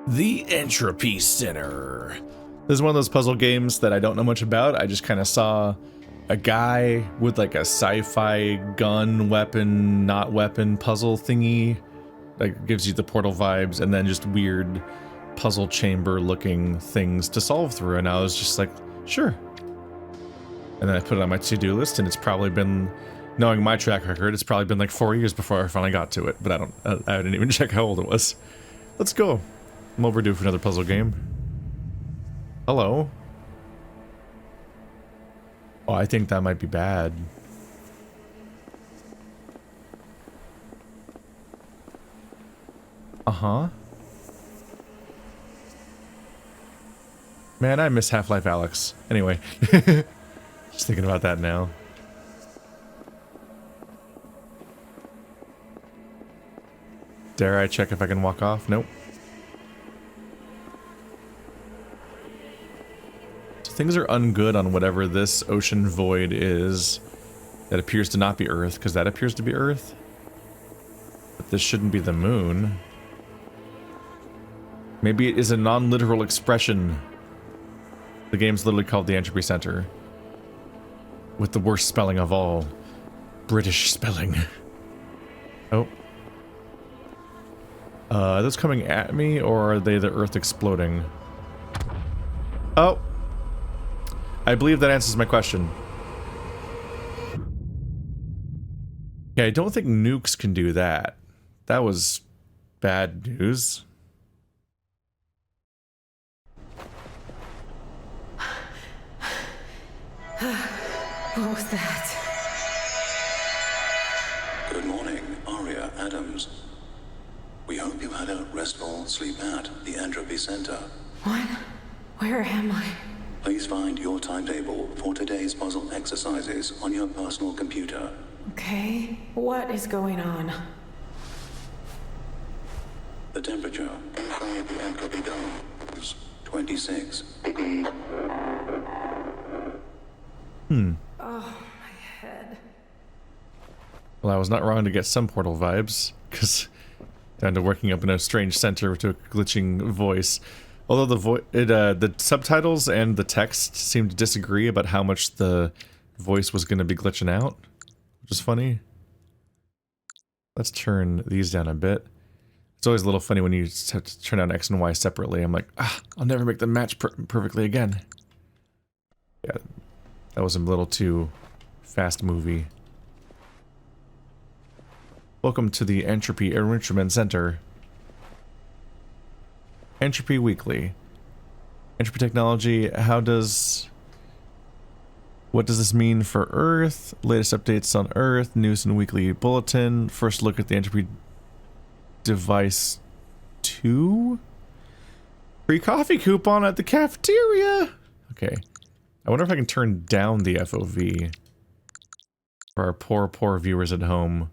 The Entropy Centre. This is one of those puzzle games that I don't know much about. I just kind of saw a guy with like a sci-fi gun, weapon, not weapon puzzle thingy. Like gives you the Portal vibes, and then just weird puzzle chamber looking things to solve through. And I was just like, sure. And then I put it on my to-do list, and it's probably been, knowing my track record, it's probably been like 4 years before I finally got to it. But I didn't even check how old it was. Let's go. I'm overdue for another puzzle game. Hello. Oh, I think that might be bad. Uh-huh. Man, I miss Half-Life Alyx. Anyway. Just thinking about that now. Dare I check if I can walk off? Nope. So things are ungood on whatever this ocean void is. That appears to not be Earth, because that appears to be Earth. But this shouldn't be the moon. Maybe it is a non-literal expression. The game's literally called the Entropy Centre. With the worst spelling of all. British spelling. Oh. Are those coming at me, or are they the Earth exploding? Oh! I believe that answers my question. Yeah, I don't think nukes can do that. That was bad news. What was that? Good morning, Aria Adams. We hope you had a restful sleep at the Entropy Centre. What? Where am I? Please find your timetable for today's puzzle exercises on your personal computer. Okay, what is going on? The temperature inside the Entropy Dome is 26 degrees. Oh, my head. Well, I was not wrong to get some Portal vibes, because down to working up in a strange center to a glitching voice. Although the subtitles and the text seemed to disagree about how much the voice was going to be glitching out, which is funny. Let's turn these down a bit. It's always a little funny when you have to turn down X and Y separately. I'm like, I'll never make them match perfectly again. Yeah, that was a little too fast movie. Welcome to the Entropy Enrichment Center. Entropy Weekly. Entropy technology, what does this mean for Earth? Latest updates on Earth, news and weekly bulletin. First look at the Entropy device 2. Free coffee coupon at the cafeteria. Okay. I wonder if I can turn down the FOV for our poor viewers at home.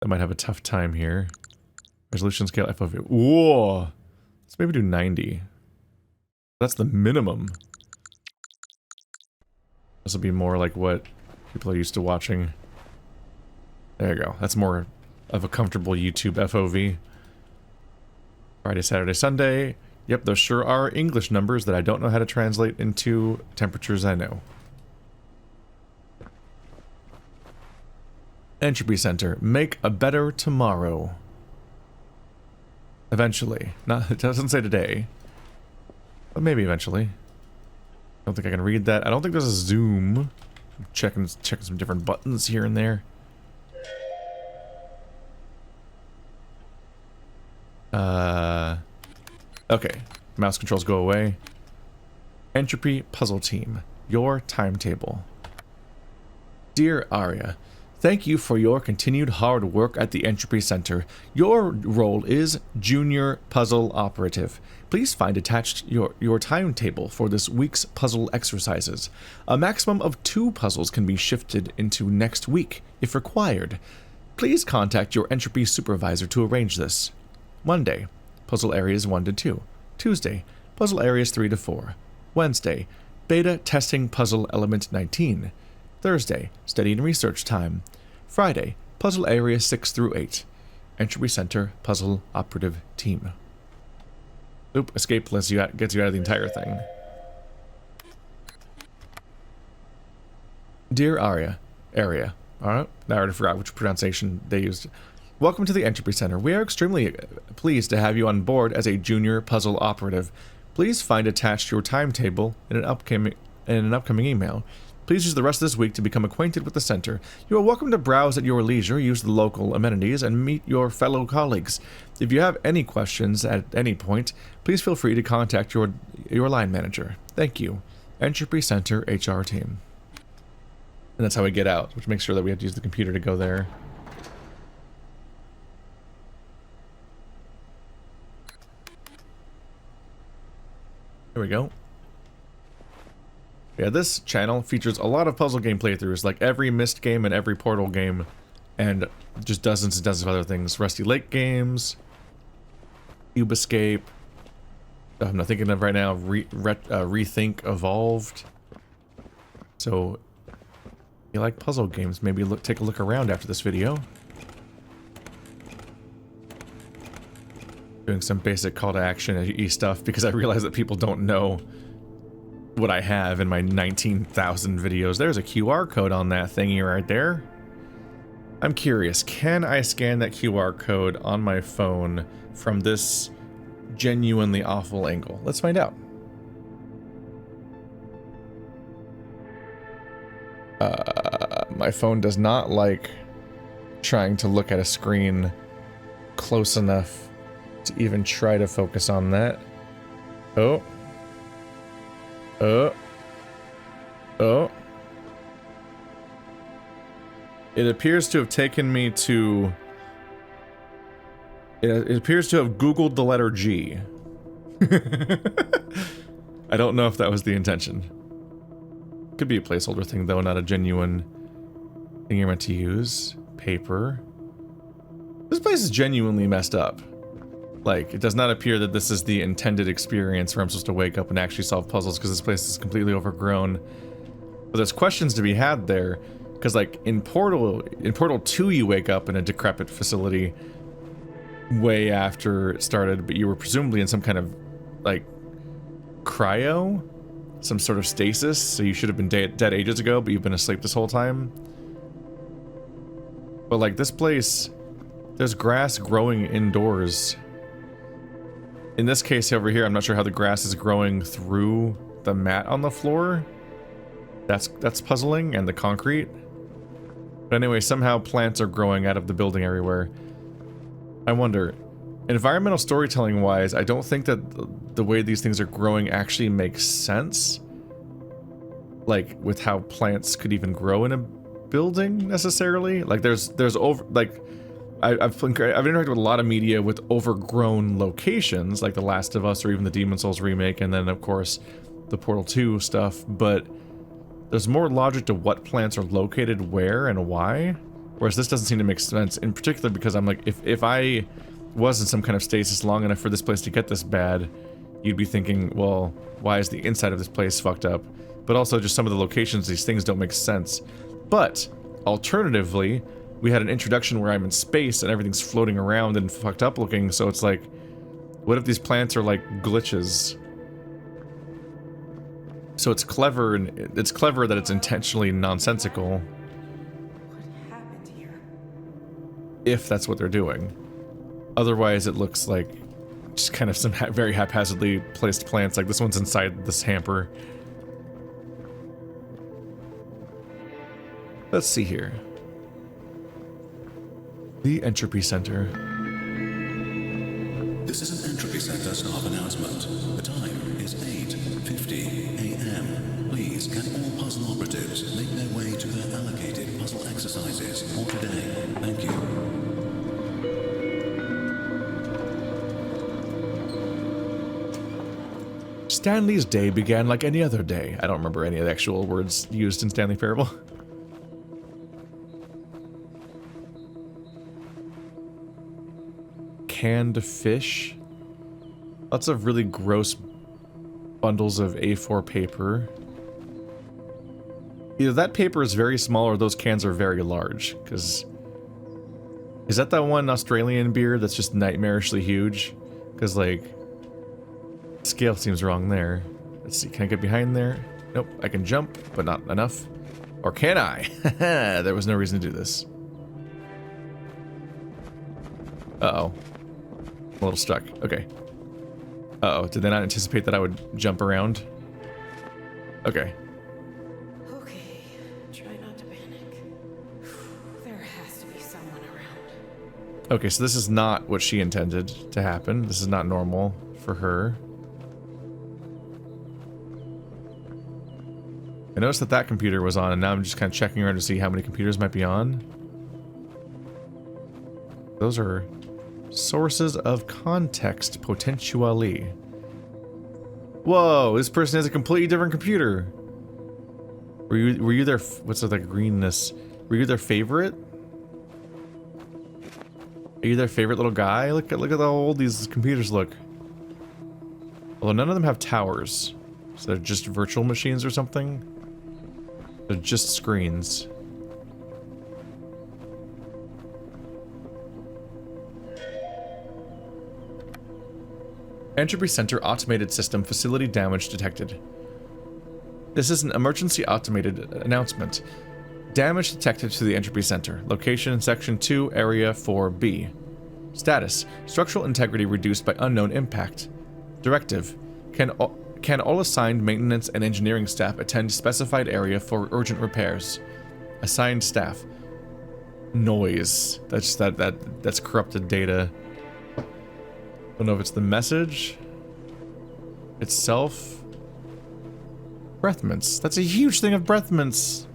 That might have a tough time here. Resolution scale FOV. Whoa! Let's maybe do 90. That's the minimum. This will be more like what people are used to watching. There you go. That's more of a comfortable YouTube FOV. Friday, Saturday, Sunday. Yep, those sure are English numbers that I don't know how to translate into temperatures I know. Entropy Centre. Make a better tomorrow. Eventually. Not, it doesn't say today. But maybe eventually. I don't think I can read that. I don't think there's a zoom. I'm checking some different buttons here and there. Okay. Mouse controls go away. Entropy Puzzle Team. Your timetable. Dear Aria, thank you for your continued hard work at the Entropy Centre. Your role is Junior Puzzle Operative. Please find attached your timetable for this week's puzzle exercises. A maximum of 2 puzzles can be shifted into next week, if required. Please contact your Entropy Supervisor to arrange this. Monday, puzzle areas 1 to 2. Tuesday, puzzle areas 3 to 4. Wednesday, beta testing puzzle element 19. Thursday, study and research time. Friday, puzzle area 6 through 8. Entropy Centre Puzzle Operative Team. Oop, escape list gets you out of the entire thing. Dear Area. Alright, I already forgot which pronunciation they used. Welcome to the Entropy Centre. We are extremely pleased to have you on board as a junior puzzle operative. Please find attached your timetable in an upcoming email. Please use the rest of this week to become acquainted with the center. You are welcome to browse at your leisure, use the local amenities, and meet your fellow colleagues. If you have any questions at any point, please feel free to contact your line manager. Thank you. Entropy Centre HR team. And that's how we get out, which makes sure that we have to use the computer to go there. There we go. Yeah, this channel features a lot of puzzle game playthroughs, like every Myst game and every Portal game, and just dozens and dozens of other things. Rusty Lake games, Cube Escape. I'm not thinking of right now. Rethink Evolved. So, if you like puzzle games, maybe take a look around after this video. Doing some basic call to action stuff because I realize that people don't know what I have in my 19,000 videos. There's a QR code on that thingy right there. I'm curious, can I scan that QR code on my phone from this genuinely awful angle? Let's find out. My phone does not like trying to look at a screen close enough to even try to focus on that. Oh. It appears to have taken me to... It appears to have Googled the letter G. I don't know if that was the intention. Could be a placeholder thing, though, not a genuine thing you're meant to use. Paper. This place is genuinely messed up. Like, it does not appear that this is the intended experience where I'm supposed to wake up and actually solve puzzles, because this place is completely overgrown. But there's questions to be had there, because like in Portal 2 you wake up in a decrepit facility way after it started, but you were presumably in some kind of like cryo, some sort of stasis, so you should have been dead ages ago, but you've been asleep this whole time. But like this place, there's grass growing indoors. In this case over here, I'm not sure how the grass is growing through the mat on the floor. That's puzzling, and the concrete. But anyway, somehow plants are growing out of the building everywhere. I wonder, environmental storytelling wise, I don't think that the way these things are growing actually makes sense. Like with how plants could even grow in a building necessarily. Like there's over, like I've interacted with a lot of media with overgrown locations, like The Last of Us or even the Demon's Souls remake, and then of course the Portal 2 stuff, but there's more logic to what plants are located where and why, whereas this doesn't seem to make sense, in particular because I'm like, if I was in some kind of stasis long enough for this place to get this bad, you'd be thinking, well, why is the inside of this place fucked up? But also just some of the locations, these things don't make sense. But, alternatively, we had an introduction where I'm in space and everything's floating around and fucked up looking, so it's like, what if these plants are like glitches? So it's clever, and it's clever that it's intentionally nonsensical. What happened here? If that's what they're doing. Otherwise, it looks like just kind of some very haphazardly placed plants, like this one's inside this hamper. Let's see here. The Entropy Centre. This is an Entropy Centre staff announcement. The time is 8:50 a.m. Please, can all puzzle operatives make their way to their allocated puzzle exercises for today? Thank you. Stanley's day began like any other day. I don't remember any of the actual words used in Stanley Parable. Canned fish. Lots of really gross bundles of A4 paper. Either that paper is very small or those cans are very large, because... Is that one Australian beer that's just nightmarishly huge? Because, like... scale seems wrong there. Let's see, can I get behind there? Nope, I can jump, but not enough. Or can I? There was no reason to do this. Uh-oh. I'm a little stuck. Okay. Uh-oh, did they not anticipate that I would jump around? Okay. Okay, try not to panic. There has to be someone around. Okay, so this is not what she intended to happen. This is not normal for her. I noticed that that computer was on, and now I'm just kind of checking around to see how many computers might be on. Those are sources of context, potentially. Whoa, this person has a completely different computer. Were you their, what's the greenness? Were you their favorite? Are you their favorite little guy? Look at how old these computers look. Although none of them have towers. So they're just virtual machines or something. They're just screens. Entropy Centre automated system facility damage detected. This is an emergency automated announcement. Damage detected to the Entropy Centre. Location Section 2, Area 4B. Status: structural integrity reduced by unknown impact. Directive: Can all assigned maintenance and engineering staff attend specified area for urgent repairs? Assigned staff. Noise. That's corrupted data. Don't know if it's the message itself. Breath mints. That's a huge thing of breath mints.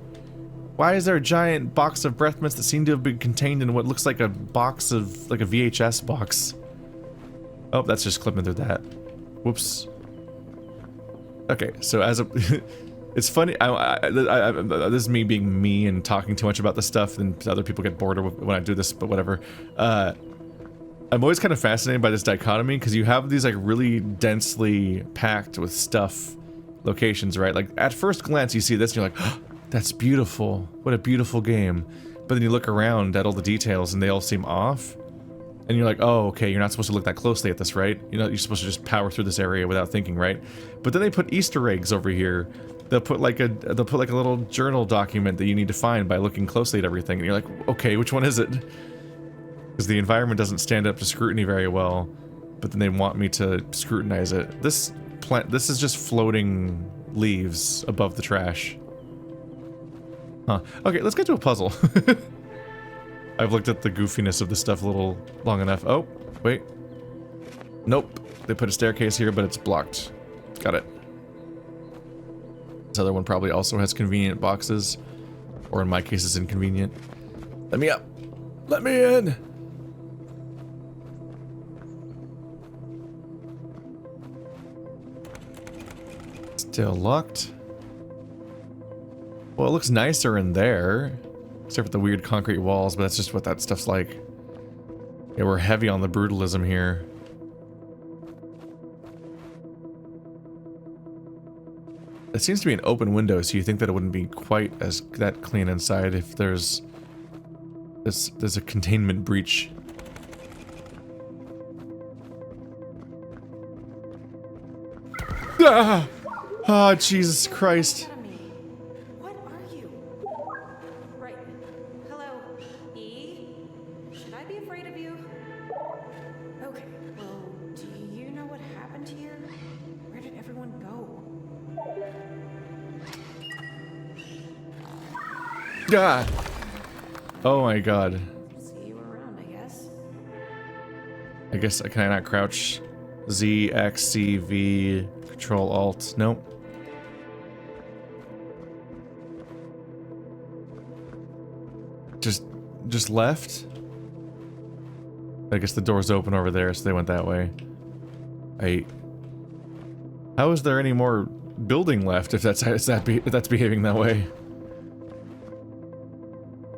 Why is there a giant box of breath mints that seem to have been contained in what looks like a box of, like a VHS box? Oh, that's just clipping through that. Whoops. Okay, so as a... It's funny, this is me being me and talking too much about this stuff, and other people get bored when I do this, but whatever. I'm always kind of fascinated by this dichotomy, because you have these like really densely packed with stuff locations, right? Like at first glance you see this and you're like, oh, that's beautiful, what a beautiful game. But then you look around at all the details and they all seem off. And you're like, oh, okay, you're not supposed to look that closely at this, right? You know, you're supposed to just power through this area without thinking, right? But then they put Easter eggs over here. They'll put like a little journal document that you need to find by looking closely at everything. And you're like, okay, which one is it? Because the environment doesn't stand up to scrutiny very well, but then they want me to scrutinize it. This is just floating leaves above the trash. Huh. Okay, let's get to a puzzle. I've looked at the goofiness of this stuff a little long enough. Oh, wait. Nope. They put a staircase here, but it's blocked. Got it. This other one probably also has convenient boxes. Or in my case, is inconvenient. Let me up. Let me in. Still locked. Well, it looks nicer in there. Except for the weird concrete walls, but that's just what that stuff's like. Yeah, we're heavy on the brutalism here. It seems to be an open window, so you think that it wouldn't be quite as that clean inside if there's a containment breach. Ah! Oh, Jesus Christ. What are you? Right. Hello, E? Should I be afraid of you? Okay, well, do you know what happened here? Where did everyone go? God. Oh my God. See you around, I guess. I guess I cannot crouch. Z, X, C, V, Control, Alt. Nope. Just left? I guess the door's open over there, so they went that way. How is there any more building left if that's behaving that way?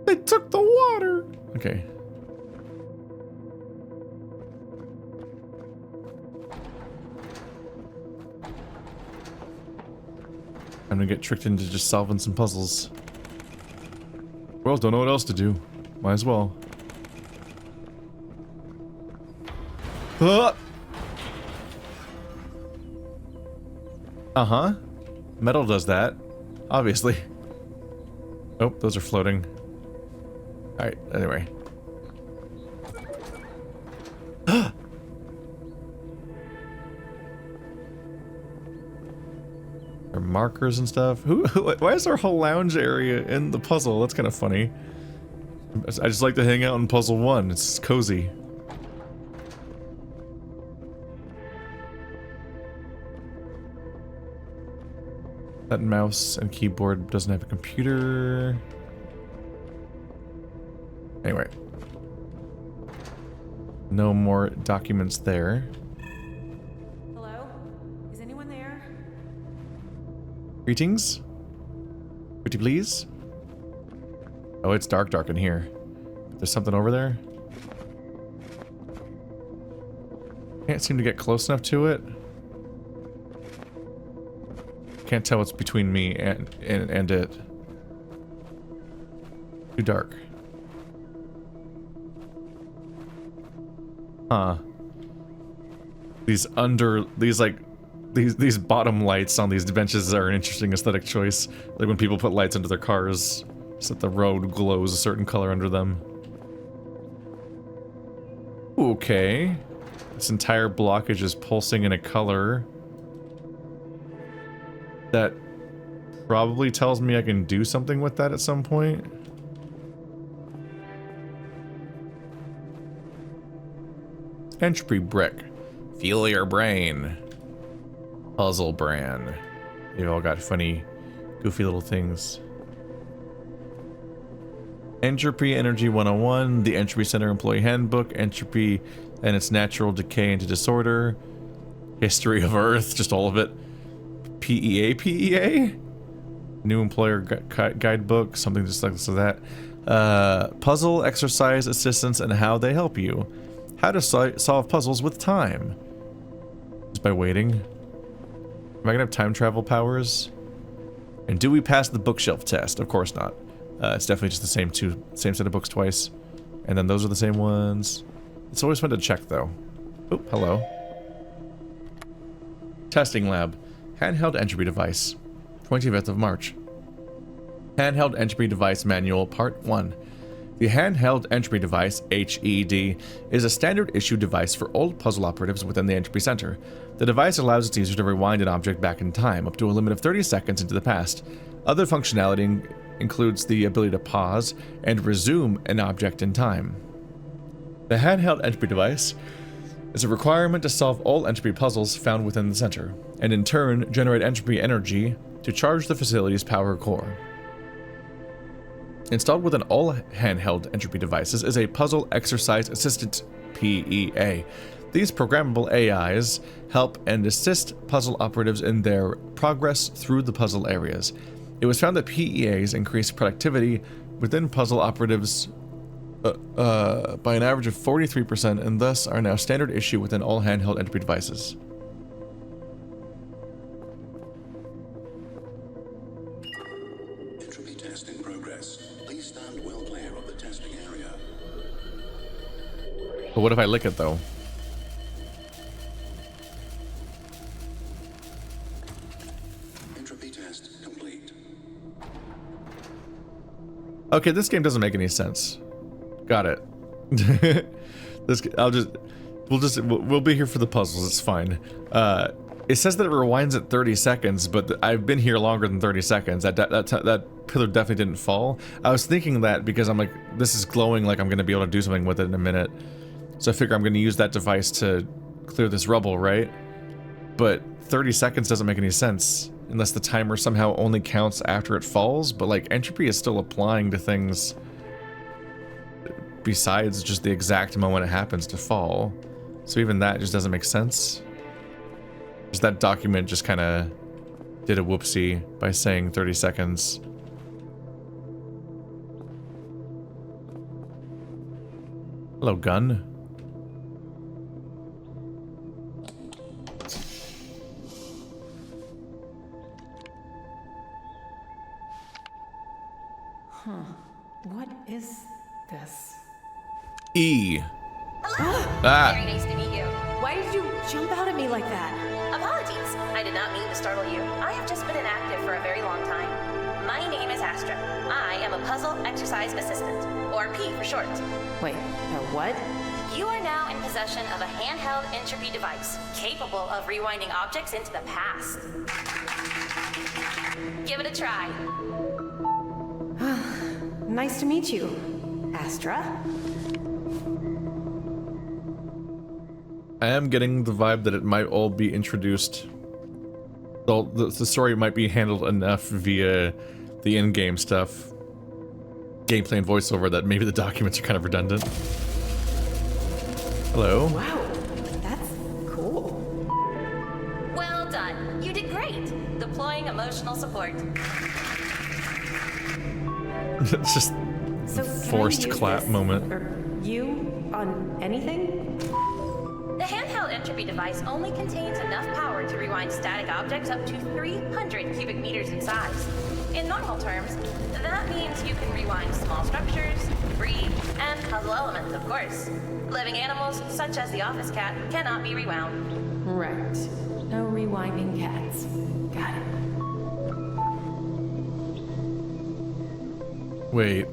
They took the water! Okay. I'm gonna get tricked into just solving some puzzles. Well, don't know what else to do. Might as well. Uh-huh. Metal does that. Obviously. Oh, those are floating. Alright, anyway. There are markers and stuff. Why is our whole lounge area in the puzzle? That's kind of funny. I just like to hang out in puzzle 1. It's cozy. That mouse and keyboard doesn't have a computer. Anyway. No more documents there. Hello? Is anyone there? Greetings? Pretty please? Oh, it's dark in here. There's something over there? Can't seem to get close enough to it. Can't tell what's between me and it. Too dark. Huh. These bottom lights on these benches are an interesting aesthetic choice. Like when people put lights under their cars so that the road glows a certain color under them. Okay. This entire blockage is pulsing in a color that probably tells me I can do something with that at some point. Entropy brick. Feel your brain. Puzzle brand. They've all got funny, goofy little things. Entropy Energy 101, the Entropy Centre Employee Handbook, Entropy and its natural decay into disorder, History of Earth, just all of it. PEA? New Employer Guidebook, something just like that. Puzzle, exercise, assistance, and how they help you. How to solve puzzles with time. Just by waiting. Am I gonna have time travel powers? And do we pass the bookshelf test? Of course not. It's definitely just the same set of books twice. And then those are the same ones. It's always fun to check though. Oh, hello. Testing lab. Handheld entropy device. 25th of March. Handheld entropy device manual part 1. The handheld entropy device, HED, is a standard issue device for old puzzle operatives within the Entropy Centre. The device allows its user to rewind an object back in time, up to a limit of 30 seconds into the past. Other functionality includes the ability to pause and resume an object in time. The handheld entropy device is a requirement to solve all entropy puzzles found within the center, and in turn generate entropy energy to charge the facility's power core. Installed within all handheld entropy devices is a Puzzle Exercise Assistant, PEA. These programmable AIs help and assist puzzle operatives in their progress through the puzzle areas. It was found that PEAs increase productivity within puzzle operatives by an average of 43% and thus are now standard issue within all handheld entropy devices. Entropy test in progress. Please stand well clear of the testing area. But what if I lick it though? Entropy test complete. Okay, this game doesn't make any sense. Got it. We'll be here for the puzzles. It's fine. It says that it rewinds at 30 seconds, but I've been here longer than 30 seconds. That pillar definitely didn't fall. I was thinking that because I'm like, this is glowing like I'm going to be able to do something with it in a minute. So I figure I'm going to use that device to clear this rubble, right? But 30 seconds doesn't make any sense unless the timer somehow only counts after it falls. But like, entropy is still applying to things besides just the exact moment it happens to fall. So even that just doesn't make sense. Just that document just kind of did a whoopsie by saying 30 seconds. Hello, gun. What is this? E. Hello. Ah. Very nice to meet you. Why did you jump out at me like that? Apologies. I did not mean to startle you. I have just been inactive for a very long time. My name is Astra. I am a puzzle exercise assistant, or P for short. Wait, a what? You are now in possession of a handheld entropy device, capable of rewinding objects into the past. Give it a try. Nice to meet you, Astra. I am getting the vibe that it might all be introduced. The story might be handled enough via the in-game stuff, gameplay and voiceover, that maybe the documents are kind of redundant. Hello. Wow, that's cool. Well done. You did great. Deploying emotional support. It's just So forced can I use clap this, moment. Or you on anything? The handheld entropy device only contains enough power to rewind static objects up to 300 cubic meters in size. In normal terms, that means you can rewind small structures, debris, and puzzle elements, of course. Living animals, such as the office cat, cannot be rewound. Right. No rewinding cats. Got it. Wait.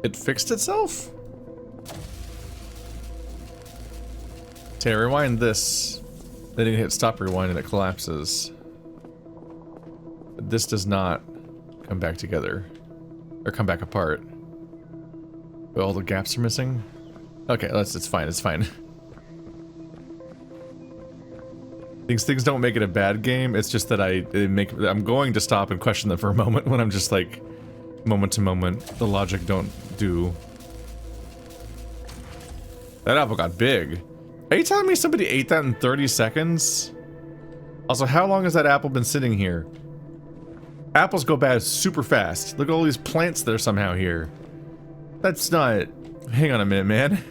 It fixed itself? Okay, rewind this. Then you hit stop rewind and it collapses. But this does not come back together. Or come back apart. But all the gaps are missing? Okay, it's fine, it's fine. Things don't make it a bad game, it's just that I'm going to stop and question them for a moment when I'm just like, moment to moment, the logic don't do. That apple got big. Are you telling me somebody ate that in 30 seconds? Also, how long has that apple been sitting here? Apples go bad super fast. Look at all these plants that are somehow here. That's not... Hang on a minute, man.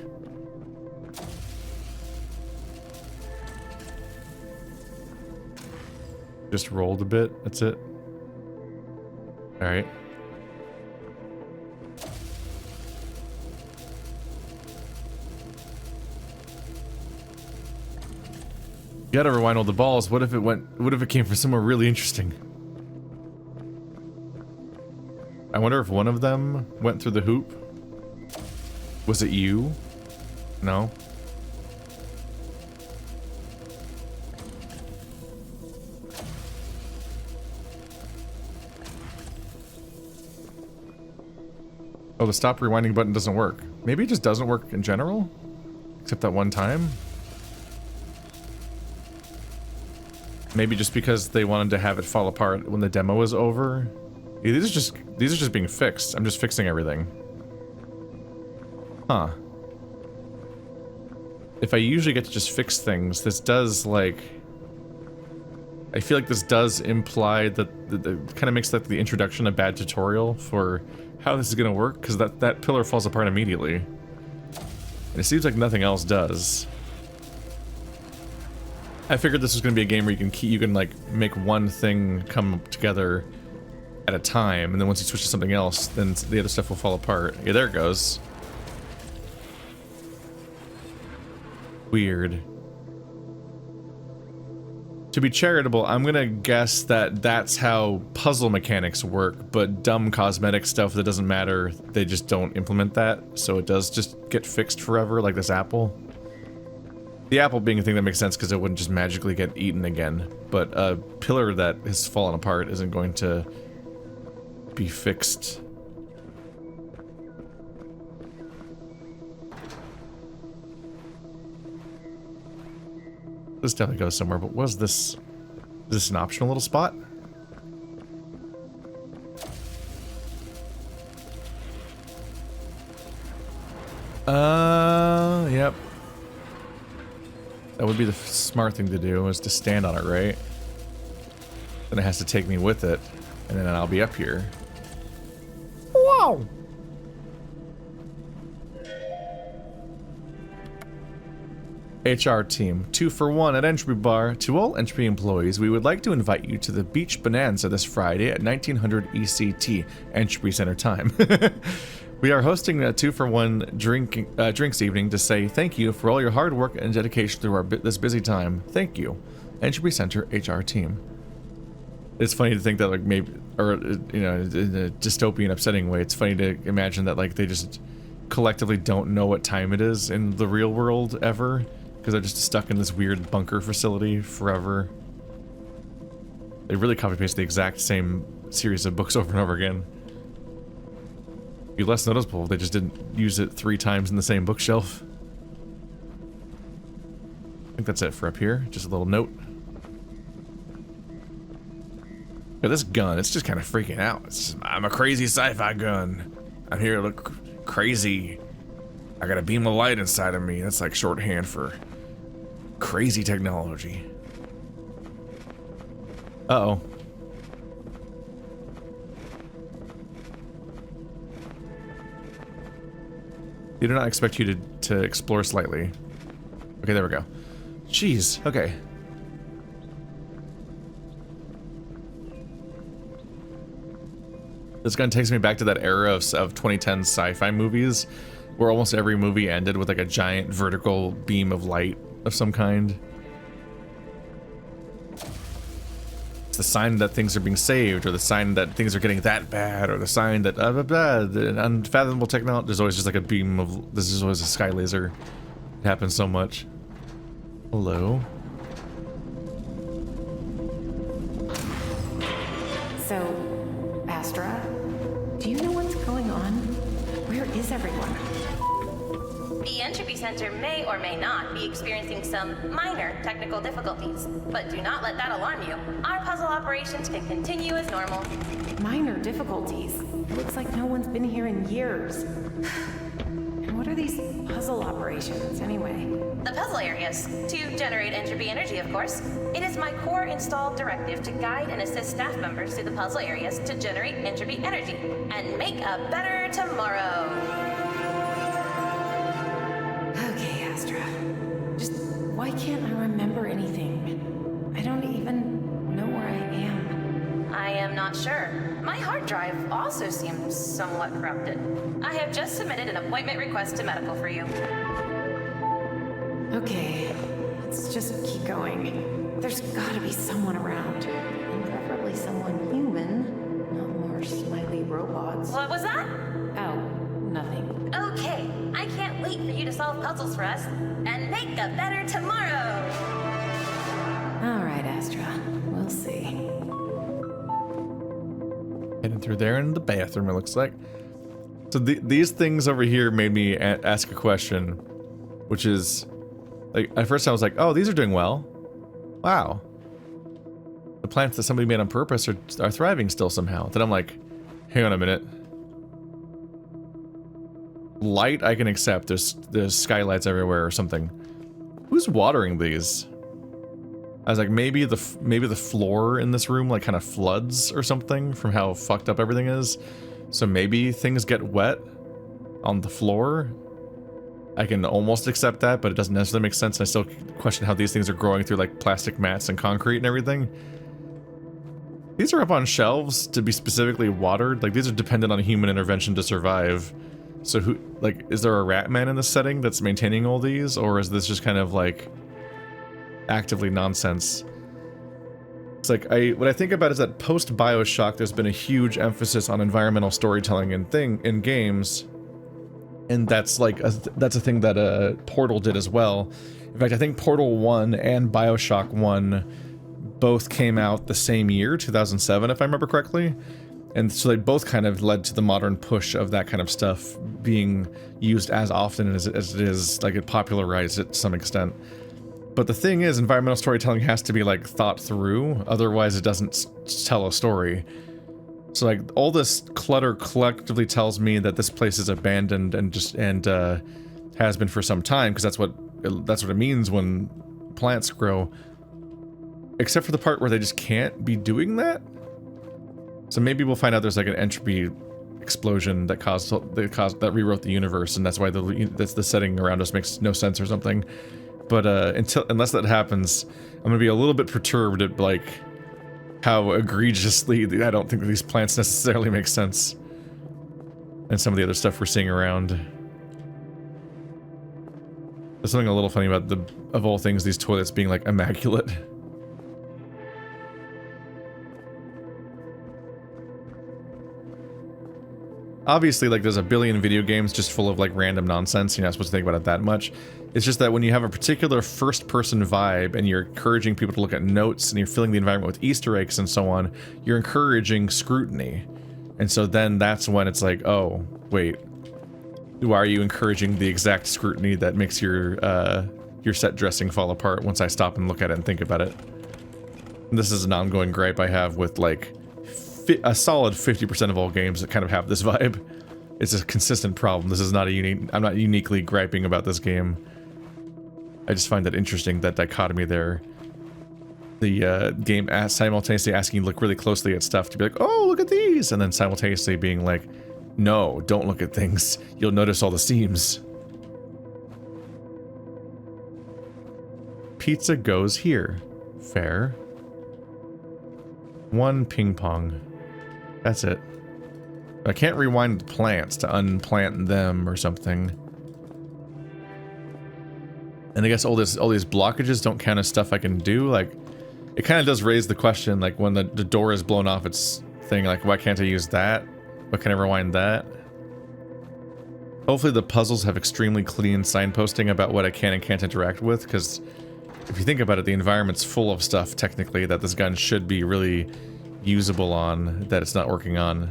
Just rolled a bit, that's it. Alright. You gotta rewind all the balls. What if it came from somewhere really interesting? I wonder if one of them went through the hoop. Was it you? No. Oh, the stop rewinding button doesn't work. Maybe it just doesn't work in general? Except that one time? Maybe just because they wanted to have it fall apart when the demo was over. Yeah, these are just being fixed. I'm just fixing everything. Huh. If I usually get to just fix things, this does like... I feel like this does imply that kind of makes like the introduction a bad tutorial for how this is gonna work, because that pillar falls apart immediately. And it seems like nothing else does. I figured this was gonna be a game where you can like make one thing come together at a time, and then once you switch to something else, then the other stuff will fall apart. Yeah, there it goes. Weird. To be charitable, I'm gonna guess that that's how puzzle mechanics work, but dumb cosmetic stuff that doesn't matter, they just don't implement that, so it does just get fixed forever, like this apple. The apple being a thing that makes sense because it wouldn't just magically get eaten again, but a pillar that has fallen apart isn't going to be fixed. This definitely goes somewhere, but was this... Is this an optional little spot? Yep. That would be the smart thing to do, is to stand on it, right? Then it has to take me with it, and then I'll be up here. Wow! HR team, 2 for 1 at Entropy Bar. To all Entropy employees, we would like to invite you to the Beach Bonanza this Friday at 1900 ECT, Entropy Centre time. We are hosting a 2-for-1 drinks evening to say thank you for all your hard work and dedication through this busy time. Thank you. Entropy Centre HR team. It's funny to think that, like, maybe, or, you know, in a dystopian, upsetting way, it's funny to imagine that, like, they just collectively don't know what time it is in the real world ever, because they're just stuck in this weird bunker facility forever. They really copy-paste the exact same series of books over and over again. It'd be less noticeable if they just didn't use it 3 times in the same bookshelf. I think that's it for up here. Just a little note. Yeah, this gun, it's just kind of freaking out. I'm a crazy sci-fi gun. I'm here to look crazy. I got a beam of light inside of me. That's like shorthand for crazy technology. Uh-oh. They do not expect you to explore slightly. Okay, there we go. Jeez, okay. This gun takes me back to that era of 2010 sci-fi movies, where almost every movie ended with like a giant vertical beam of light of some kind. It's the sign that things are being saved, or the sign that things are getting that bad, or the sign that the unfathomable technology. There's always just like a beam of. This is always a sky laser. It happens so much. Hello. So, ASTRA, do you know what's going on? Where is everyone? The Entropy Centre may or may not be experiencing some minor technical difficulties, but do not let that alarm you. Our puzzle operations can continue as normal. Minor difficulties. It looks like no one's been here in years. And what are these puzzle operations, anyway? The puzzle areas, to generate entropy energy, of course. It is my core installed directive to guide and assist staff members through the puzzle areas to generate entropy energy and make a better tomorrow. Okay, ASTRA. Just why can't I remember anything? I don't even know where I am. I am not sure. My hard drive also seems somewhat corrupted. I have just submitted an appointment request to medical for you. Okay, let's just keep going. There's gotta be someone around. And preferably someone human, not more smiley robots. What was that? Oh, nothing. Okay, I can't wait for you to solve puzzles for us and make a better tomorrow. All right, ASTRA. We'll see. Heading through there in the bathroom, it looks like. So these things over here made me ask a question, which is, like, at first I was like, oh, these are doing well. Wow. The plants that somebody made on purpose are thriving still somehow. Then I'm like, hang on a minute. Light I can accept. There's skylights everywhere or something. Who's watering these? I was like, maybe the floor in this room like kind of floods or something from how fucked up everything is. So maybe things get wet on the floor. I can almost accept that, but it doesn't necessarily make sense. I still question how these things are growing through like plastic mats and concrete and everything. These are up on shelves to be specifically watered. Like, these are dependent on human intervention to survive. So who, like, is there a rat man in this setting that's maintaining all these? Or is this just kind of like actively nonsense? It's like, what I think about is that post BioShock, there's been a huge emphasis on environmental storytelling in games. And that's like that's a thing that Portal did as well. In fact, I think Portal 1 and BioShock 1 both came out the same year, 2007, if I remember correctly. And so they both kind of led to the modern push of that kind of stuff being used as often as it is. Like, it popularized it to some extent. But the thing is, environmental storytelling has to be like thought through, otherwise it doesn't tell a story. So like, all this clutter collectively tells me that this place is abandoned and has been for some time, because that's what it means when plants grow. Except for the part where they just can't be doing that. So maybe we'll find out there's like an entropy explosion that that rewrote the universe, and that's why the setting around us makes no sense or something. But unless that happens, I'm gonna be a little bit perturbed at like how egregiously I don't think these plants necessarily make sense. and some of the other stuff we're seeing around. There's something a little funny about of all things, these toilets being like immaculate. Obviously, like, there's a billion video games just full of like random nonsense. You're not supposed to think about it that much. It's just that when you have a particular first-person vibe and you're encouraging people to look at notes and you're filling the environment with Easter eggs and so on, you're encouraging scrutiny. And so then that's when it's like, oh, wait, why are you encouraging the exact scrutiny that makes your set dressing fall apart once I stop and look at it and think about it? And this is an ongoing gripe I have with, like, a solid 50% of all games that kind of have this vibe. It's a consistent problem. This is not a unique... I'm not uniquely griping about this game. I just find that interesting, that dichotomy there. The game simultaneously asking you to look really closely at stuff to be like, oh, look at these! And then simultaneously being like, no, don't look at things. You'll notice all the seams. Pizza goes here. Fair. 1 ping pong. That's it. I can't rewind the plants to unplant them or something. And I guess all these blockages don't count as stuff I can do. Like, it kind of does raise the question, like, when the door is blown off its thing, like, why can't I use that? Why can't I rewind that? Hopefully the puzzles have extremely clean signposting about what I can and can't interact with, because if you think about it, the environment's full of stuff, technically, that this gun should be really usable on, that it's not working on.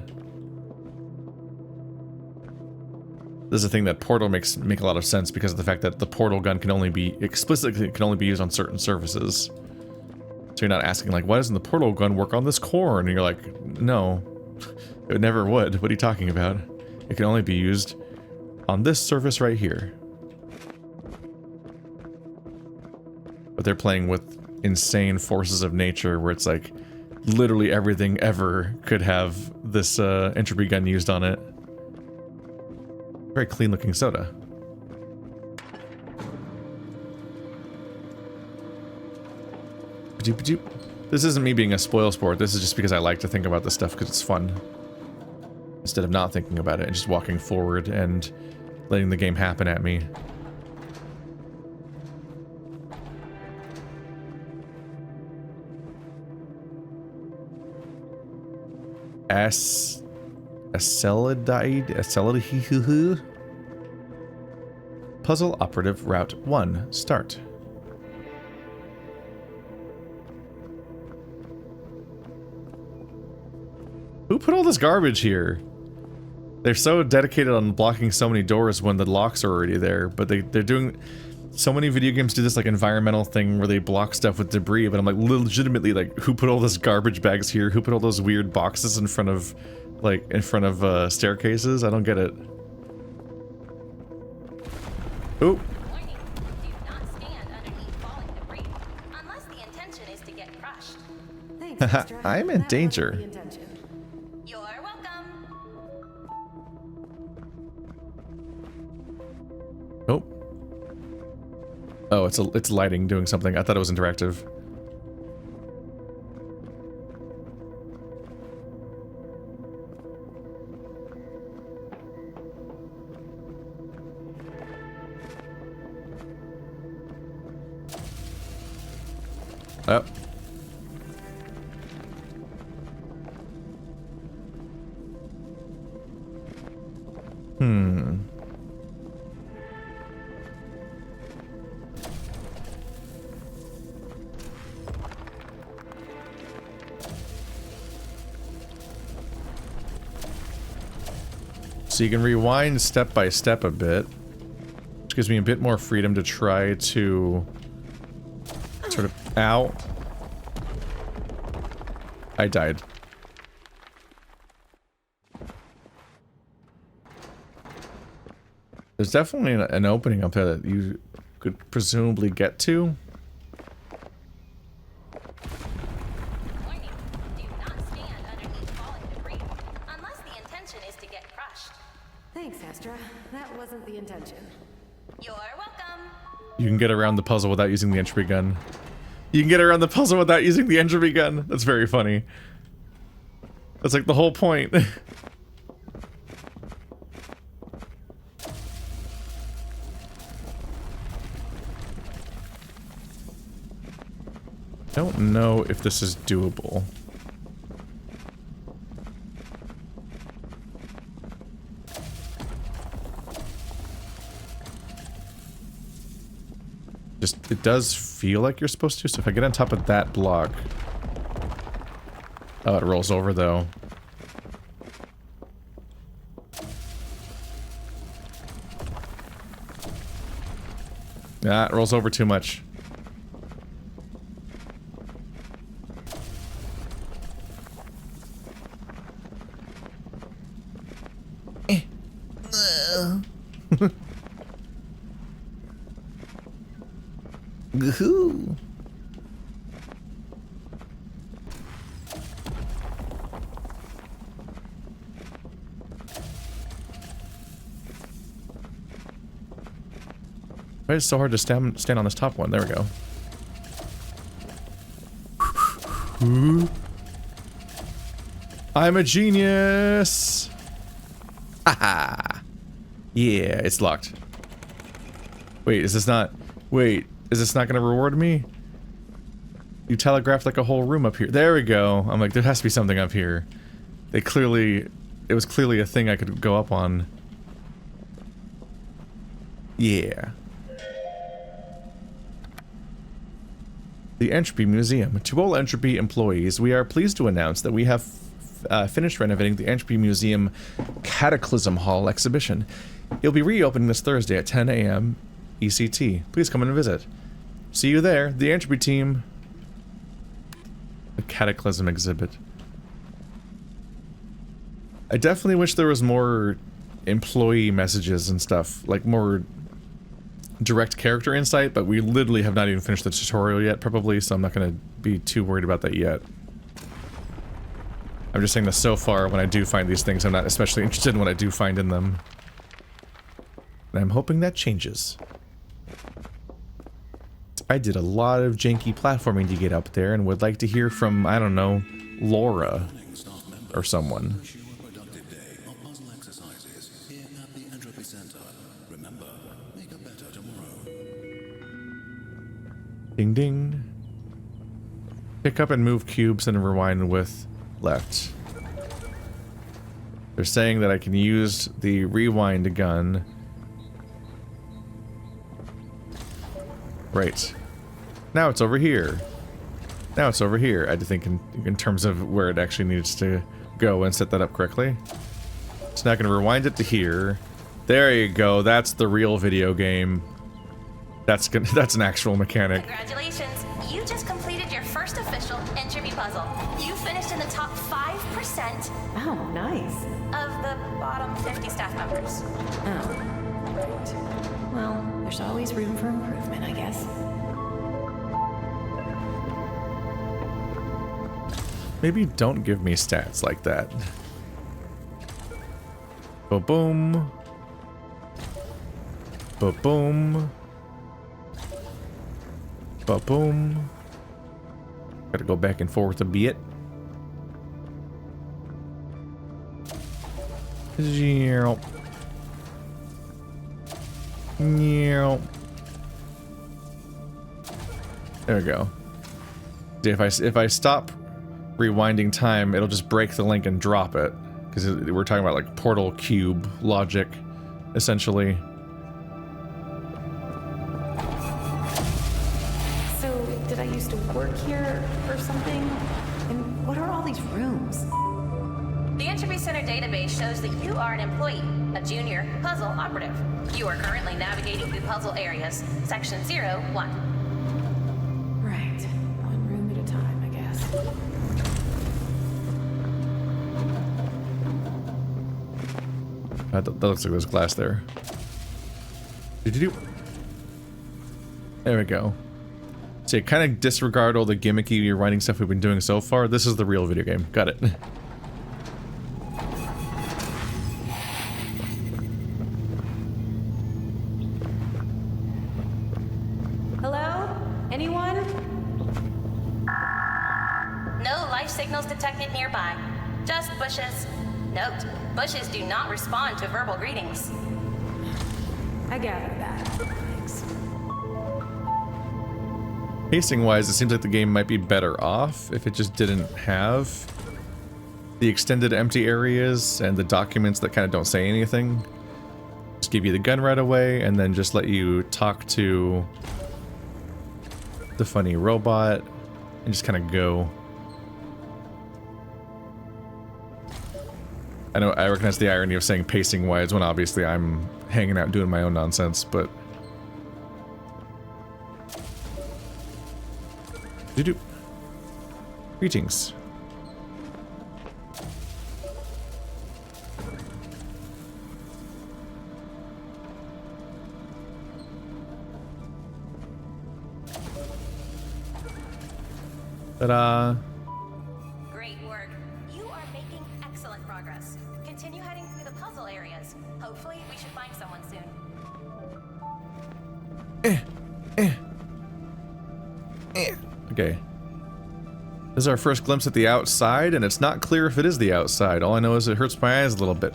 This is a thing that Portal make a lot of sense because of the fact that the Portal gun can only be used on certain surfaces. So you're not asking like, why doesn't the Portal gun work on this corn? And you're like, no, it never would. What are you talking about? It can only be used on this surface right here. But they're playing with insane forces of nature where it's like literally everything ever could have this entropy gun used on it. Very clean looking soda. This isn't me being a spoil sport, this is just because I like to think about this stuff because it's fun. Instead of not thinking about it and just walking forward and letting the game happen at me. Accelidide. Puzzle operative route 1. Start. Who put all this garbage here? They're so dedicated on blocking so many doors when the locks are already there, but they're doing... So many video games do this like environmental thing where they block stuff with debris, but I'm like legitimately like, who put all those garbage bags here? Who put all those weird boxes in front of staircases? I don't get it. Ooh. Warning, do not stand underneath falling debris, unless the intention is to get crushed. Thanks, Astra. I'm in That danger. wasn't the intention. You're welcome. Oh. Oh, it's lighting doing something. I thought it was interactive. Oh. So you can rewind step by step a bit, which gives me a bit more freedom to try to sort of... Ow. I died. There's definitely an opening up there that you could presumably get to. Warning, do not stand underneath falling debris, unless the intention is to get crushed. Thanks, Astra. That wasn't the intention. You're welcome. You can get around the puzzle without using the entropy gun. You can get around the puzzle without using the entropy gun. That's very funny. That's like the whole point. Don't know if this is doable. Just, it does feel like you're supposed to, so if I get on top of that block... Oh, it rolls over though. Ah, it rolls over too much. Gahoo! Why is it so hard to stand on this top one? There we go. I'm a genius! Haha! Yeah, it's locked. Wait, is this not... Wait, is this not gonna reward me? You telegraphed like a whole room up here. There we go. I'm like, there has to be something up here. It was clearly a thing I could go up on. Yeah. The Entropy Museum. To all Entropy employees, we are pleased to announce that we have finished renovating the Entropy Museum Cataclysm Hall exhibition. It'll be reopening this Thursday at 10 a.m. ECT. Please come and visit. See you there, the Entropy team. The Cataclysm exhibit. I definitely wish there was more employee messages and stuff, like more direct character insight, but we literally have not even finished the tutorial yet, probably, so I'm not going to be too worried about that yet. I'm just saying that so far, when I do find these things, I'm not especially interested in what I do find in them. And I'm hoping that changes. I did a lot of janky platforming to get up there and would like to hear from, I don't know, Laura or someone. Wish you a productive day of puzzle exercises here at the Entropy Centre. Remember, make a better tomorrow. Ding ding. Pick up and move cubes and rewind with left. They're saying that I can use the rewind gun. Right. Now it's over here. Now it's over here. I had to think in terms of where it actually needs to go and set that up correctly. So now I can rewind it to here. There you go. That's the real video game. That's an actual mechanic. Congratulations, you just completed your first official Entropy puzzle. You finished in the top 5% Oh, nice. of the bottom 50 staff members. Oh, right. Well, there's always room for improvement, I guess. Maybe don't give me stats like that. Ba-boom. Ba-boom. Ba-boom. Gotta go back and forth a bit. Zero. There we go. If I stop rewinding time, it'll just break the link and drop it, because we're talking about like portal cube logic, essentially. So, did I used to work here or something? And what are all these rooms? The Entropy Centre database shows that you are an employee, a junior puzzle operative. You are currently navigating through puzzle areas, section 01. Right. One room at a time, I guess. That looks like there's glass there. There we go. So you kind of disregard all the gimmicky writing stuff we've been doing so far. This is the real video game. Got it. Hello? Anyone? No life signals detected nearby. Just bushes. Note, bushes do not respond to verbal greetings. I gather that. Thanks. Pacing wise, it seems like the game might be better off if it just didn't have the extended empty areas and the documents that kind of don't say anything. Just give you the gun right away and then just let you talk to the funny robot and just kind of go. I know I recognize the irony of saying pacing wise when obviously I'm hanging out doing my own nonsense, but do. Greetings. Ta-da. Great work. You are making excellent progress. Continue heading through the puzzle areas. Hopefully, we should find someone soon. Okay. This is our first glimpse at the outside, and it's not clear if it is the outside. All I know is it hurts my eyes a little bit.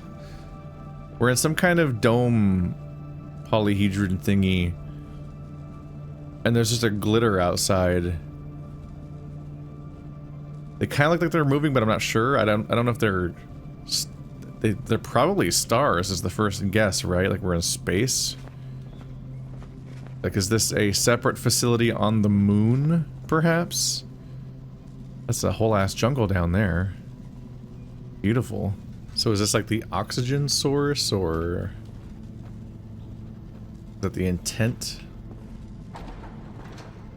We're in some kind of dome polyhedron thingy. And there's just a glitter outside. They kind of look like they're moving, but I'm not sure. I don't know if they're probably stars is the first guess, right? Like we're in space. Like, is this a separate facility on the moon, perhaps? That's a whole ass jungle down there. Beautiful. So is this like the oxygen source, or is that the intent?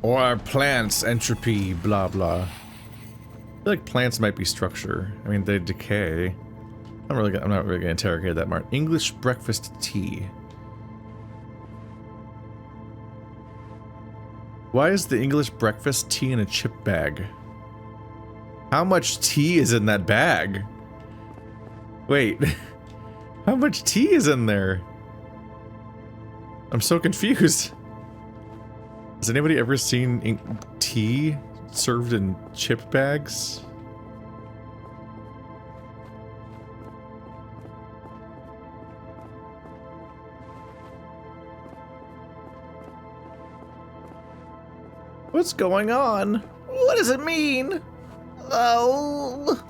Or are plants entropy, blah blah. I feel like plants might be structure. I mean, they decay. I'm not really gonna interrogate that part. English breakfast tea. Why is the English breakfast tea in a chip bag? How much tea is in that bag? Wait, how much tea is in there? I'm so confused. Has anybody ever seen tea served in chip bags? What's going on? What does it mean? Oh.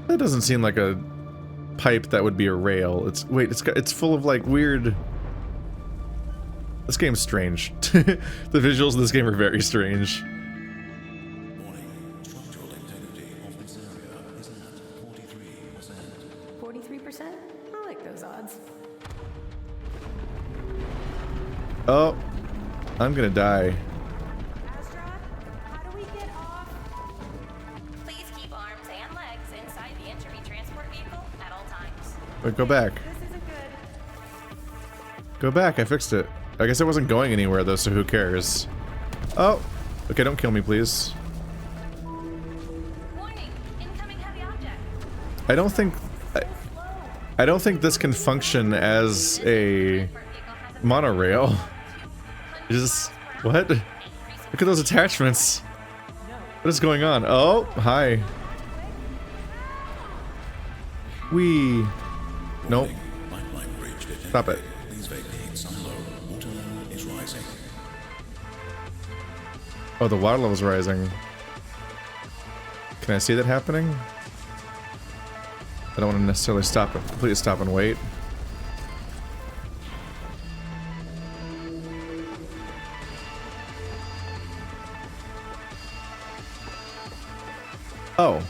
That doesn't seem like a pipe that would be a rail. It's full of like weird. This game's strange. The visuals of this game are very strange. Warning, structural integrity of this area is at 43%. 43%? I like those odds. Oh, I'm gonna die. ASTRA, how do we get off? Please keep arms and legs inside the Entropy transport vehicle at all times. Wait, go back. This isn't good. Go back, I fixed it. I guess it wasn't going anywhere though, so who cares? Oh, okay, don't kill me, please. Warning, incoming heavy object. I don't think this can function as a monorail. Just what? Look at those attachments. What is going on? Oh, hi. Nope. Warning, pipeline breach detected. Stop it. Please vacate silo. Water level is rising. Oh, the water level's rising. Can I see that happening? I don't want to necessarily stop it. Completely stop and wait. Oh.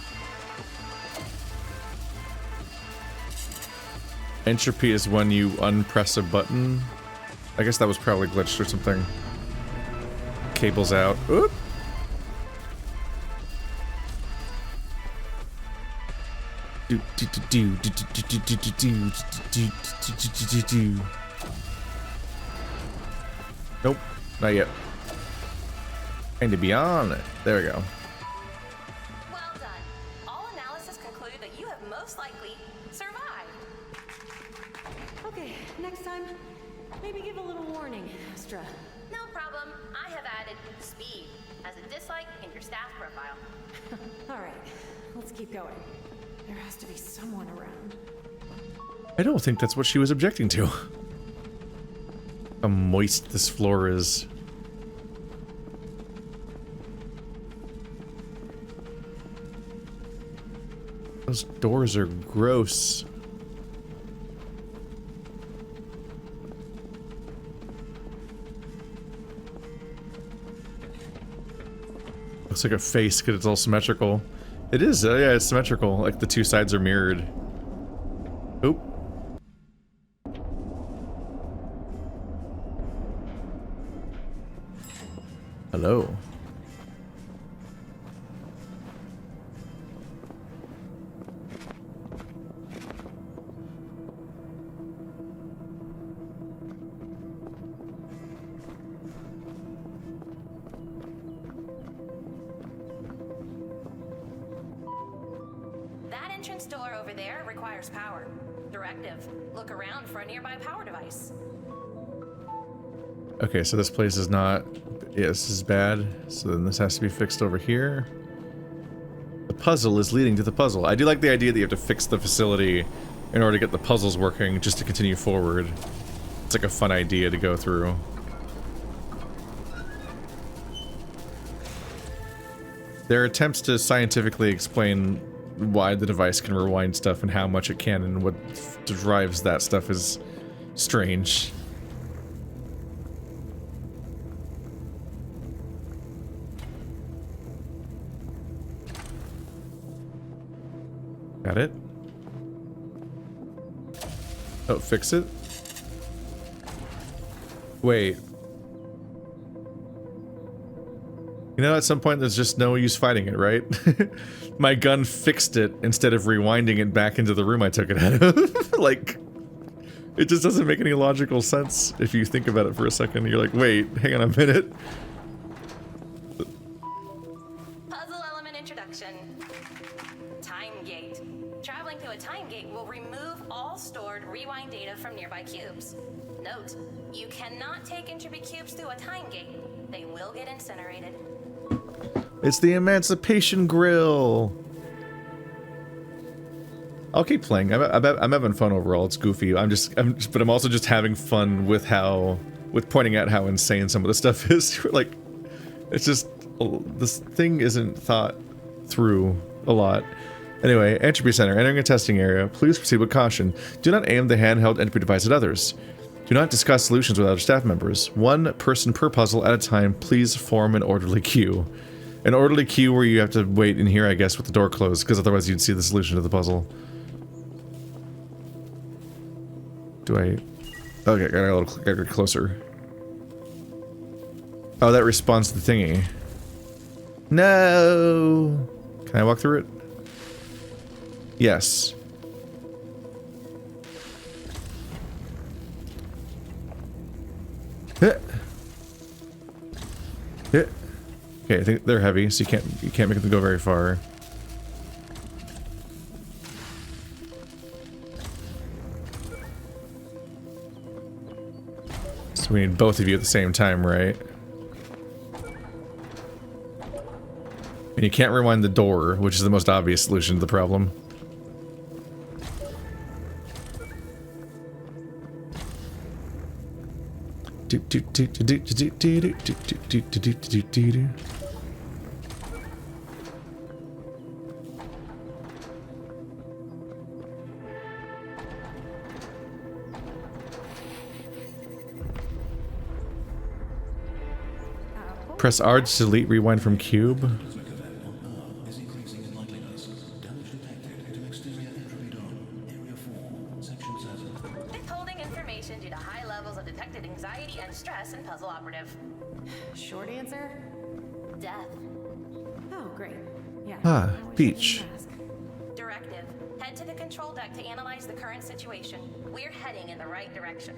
Entropy is when you unpress a button. I guess that was probably glitched or something. Cable's out. Oop. Nope, not yet. And to be on it. There we go. Well done. All analysis concluded that you have most likely survived. Okay, next time, maybe give a little warning, ASTRA. No problem. I have added speed as a dislike in your staff profile. All right, let's keep going. There has to be someone around. I don't think that's what she was objecting to. How moist this floor is. Those doors are gross. Looks like a face because it's all symmetrical. It is, yeah, it's symmetrical. Like the two sides are mirrored. Oop. Hello. That entrance door over there requires power. Directive. Look around for a nearby power device. Okay, so this place is not... Yeah, this is bad. So then this has to be fixed over here. The puzzle is leading to the puzzle. I do like the idea that you have to fix the facility in order to get the puzzles working, just to continue forward. It's like a fun idea to go through. There are attempts to scientifically explain why the device can rewind stuff and how much it can, and what drives that stuff is strange. Got it? Oh, fix it? Wait. You know, at some point there's just no use fighting it, right? My gun fixed it instead of rewinding it back into the room I took it out of. Like, it just doesn't make any logical sense if you think about it for a second. You're like, wait, hang on a minute. Puzzle element introduction. Time gate. Traveling through a time gate will remove all stored rewind data from nearby cubes. Note, you cannot take entropy cubes through a time gate. They will get incinerated. It's the Emancipation Grill. I'll keep playing. I'm having fun overall. It's goofy. But I'm also just having fun with pointing out how insane some of the stuff is. Like, it's just, this thing isn't thought through a lot. Anyway, Entropy Centre, entering a testing area. Please proceed with caution. Do not aim the handheld entropy device at others. Do not discuss solutions with other staff members. One person per puzzle at a time. Please form an orderly queue. An orderly queue where you have to wait in here, I guess, with the door closed, because otherwise you'd see the solution to the puzzle. Do I... Okay, I gotta get closer. Oh, that responds to the thingy. No! Can I walk through it? Yes. Hit. Hit. Okay, I think they're heavy, so you can't make them go very far. So we need both of you at the same time, right? And you can't rewind the door, which is the most obvious solution to the problem. Press R to delete rewind from cube. Withholding information due to high levels of detected anxiety and stress in puzzle operative. Short answer? Death. Oh, great. Yeah. Ah, I wish I didn't beach. ask. Directive. Head to the control deck to analyze the current situation. We're heading in the right direction.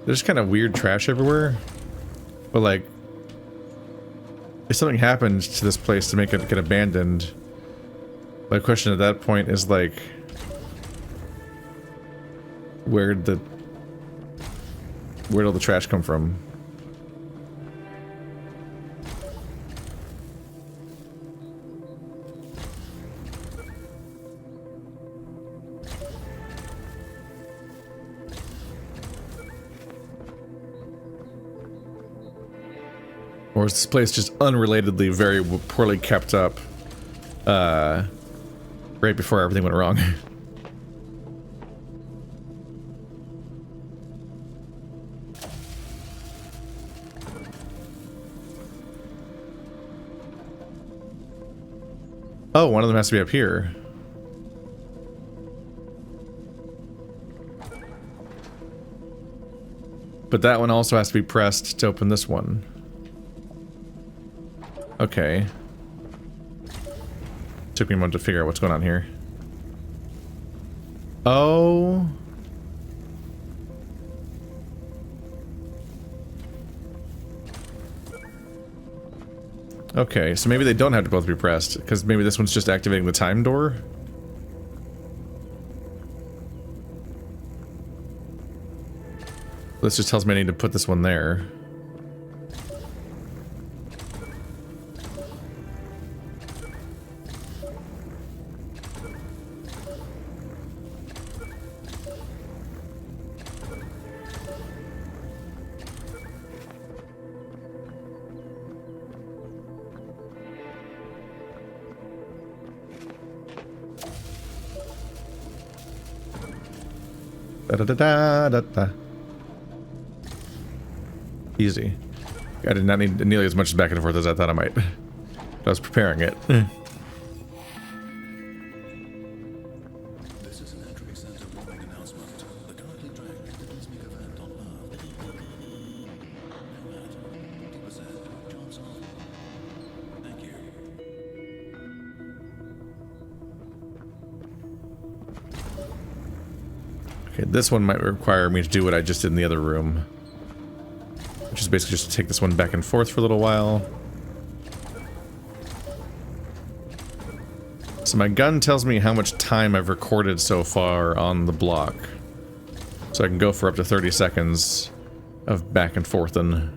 There's kind of weird trash everywhere, but like, if something happened to this place to make it get abandoned, my question at that point is like, where'd all the trash come from? Or is this place just unrelatedly very poorly kept up right before everything went wrong? Oh, one of them has to be up here. But that one also has to be pressed to open this one. Okay. Took me a moment to figure out what's going on here. Oh. Okay, so maybe they don't have to both be pressed, because maybe this one's just activating the time door? This just tells me I need to put this one there. Da-da-da-da-da-da. Easy. I did not need nearly as much back and forth as I thought I might. I was preparing it. This is an Entropy Centre warning announcement. The currently tracked cataclysmic event on Earth. Now at 50% chance of. Thank you. Okay, this one might require me to do what I just did in the other room. Which is basically just to take this one back and forth for a little while. So my gun tells me how much time I've recorded so far on the block. So I can go for up to 30 seconds of back and forth and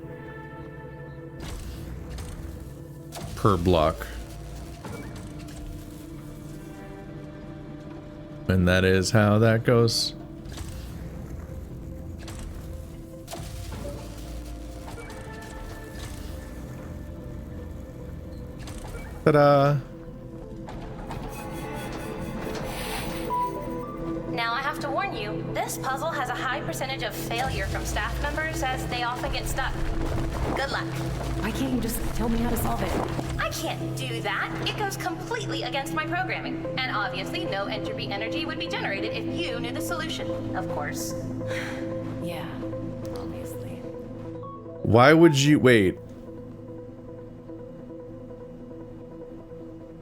per block. And that is how that goes. Ta-da! Now I have to warn you, this puzzle has a high percentage of failure from staff members as they often get stuck. Good luck. Why can't you just tell me how to solve it? I can't do that. It goes completely against my programming. And obviously no entropy energy would be generated if you knew the solution, of course. Yeah, obviously. Why would you wait?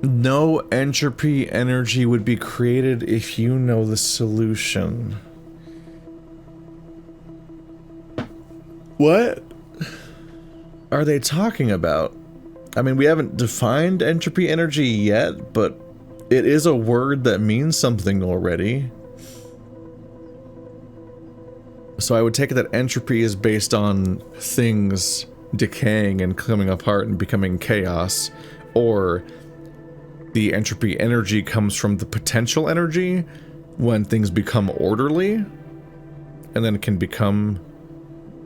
No entropy energy would be created if you know the solution. What are they talking about? I mean, we haven't defined entropy energy yet, but it is a word that means something already. So I would take it that entropy is based on things decaying and coming apart and becoming chaos, or the entropy energy comes from the potential energy when things become orderly, and then it can become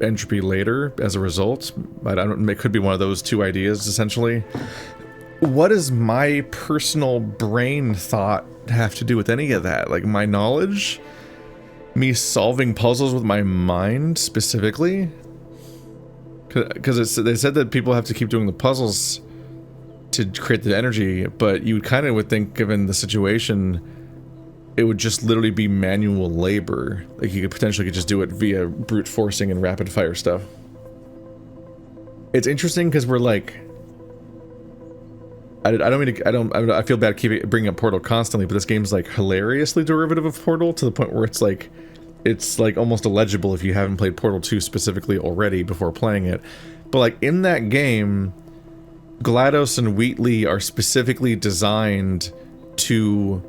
entropy later as a result. But I don't. It could be one of those two ideas, essentially. What does my personal brain thought have to do with any of that? Like my knowledge? Me solving puzzles with my mind, specifically? Because they said that people have to keep doing the puzzles to create the energy, but you kind of would think, given the situation, it would just literally be manual labor. Like you could potentially just do it via brute forcing and rapid fire stuff. It's interesting because we're like, I don't mean to, I feel bad bringing up Portal constantly, but this game's like hilariously derivative of Portal to the point where it's like almost illegible if you haven't played Portal 2 specifically already before playing it. But like in that game, GLaDOS and Wheatley are specifically designed to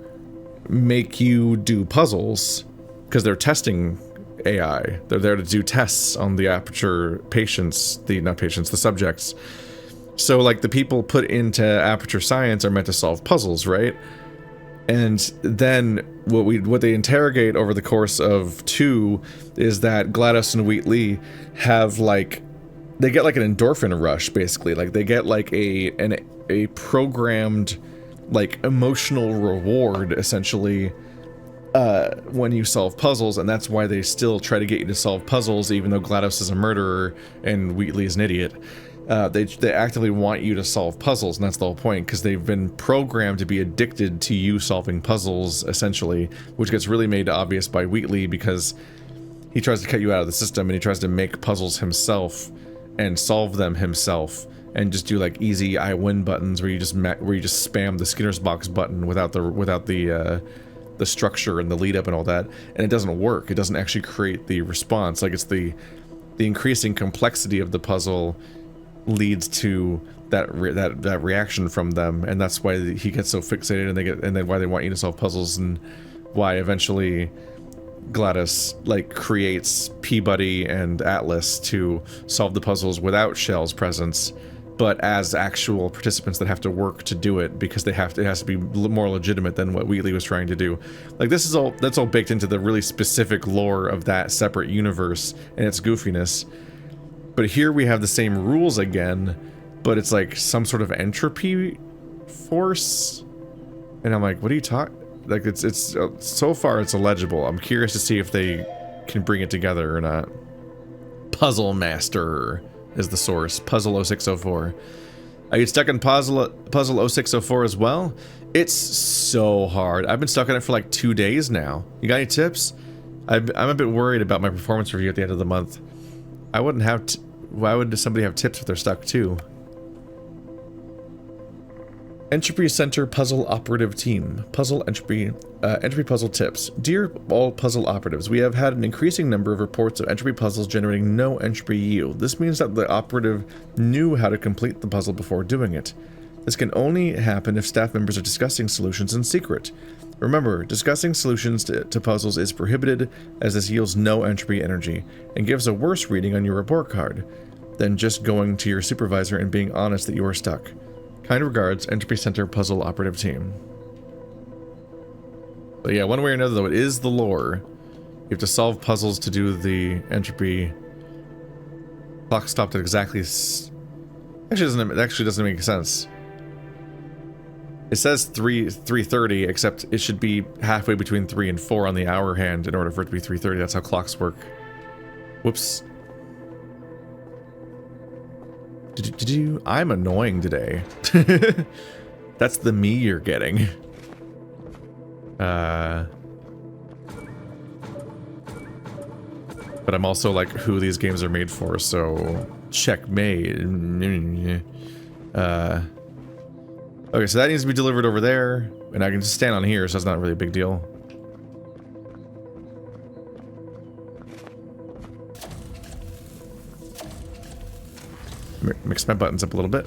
make you do puzzles because they're testing AI. They're there to do tests on the Aperture patients, the subjects. So like the people put into Aperture Science are meant to solve puzzles, right? And then what they interrogate over the course of 2 is that GLaDOS and Wheatley have like, they get like an endorphin rush basically. Like they get like a programmed like emotional reward essentially when you solve puzzles, and that's why they still try to get you to solve puzzles even though GLaDOS is a murderer and Wheatley is an idiot. They actively want you to solve puzzles, and that's the whole point, because they've been programmed to be addicted to you solving puzzles, essentially, which gets really made obvious by Wheatley because he tries to cut you out of the system and he tries to make puzzles himself and solve them himself and just do like easy I win buttons where you just spam the Skinner's box button without the structure and the lead up and all that, and it doesn't work. It doesn't actually create the response. Like it's the increasing complexity of the puzzle leads to that reaction from them, and that's why he gets so fixated, and then why they want you to solve puzzles, and why eventually GLaDOS like creates Peabody and Atlas to solve the puzzles without Shell's presence, but as actual participants that have to work to do it because it has to be more legitimate than what Wheatley was trying to do. Like that's all baked into the really specific lore of that separate universe and its goofiness. But here we have the same rules again, but it's like some sort of entropy force, and I'm like, what are you talking? Like it's so far it's illegible. I'm curious to see if they can bring it together or not. Puzzle Master is the source. Puzzle 0604. Are you stuck in Puzzle 0604 as well? It's so hard. I've been stuck in it for like 2 days now. You got any tips? I'm a bit worried about my performance review at the end of the month. I wouldn't have. Why would somebody have tips if they're stuck too? Entropy Centre Puzzle Operative Team. Entropy puzzle tips. Dear all puzzle operatives, we have had an increasing number of reports of entropy puzzles generating no entropy yield. This means that the operative knew how to complete the puzzle before doing it. This can only happen if staff members are discussing solutions in secret. Remember, discussing solutions to puzzles is prohibited, as this yields no entropy energy, and gives a worse reading on your report card than just going to your supervisor and being honest that you are stuck. Kind regards, Entropy Centre Puzzle Operative Team. But yeah, one way or another though, it is the lore. You have to solve puzzles to do the entropy. Clock stopped at exactly... Actually doesn't make sense. It says 3:30, except it should be halfway between 3 and 4 on the hour hand in order for it to be 3:30. That's how clocks work. Whoops. I'm annoying today. That's the me you're getting. But I'm also like who these games are made for, so checkmate. Okay, so that needs to be delivered over there, and I can just stand on here, so that's not really a big deal. Mix my buttons up a little bit.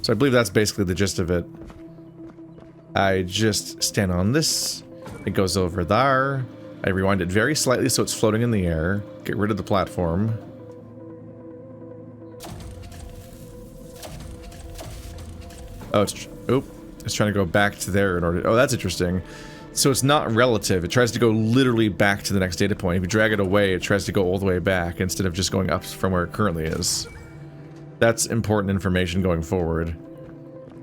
So I believe that's basically the gist of it. I just stand on this, it goes over there. I rewind it very slightly so it's floating in the air. Get rid of the platform. Oh, it's trying to go back to there in order. Oh, that's interesting. So it's not relative. It tries to go literally back to the next data point. If you drag it away, it tries to go all the way back instead of just going up from where it currently is. That's important information going forward.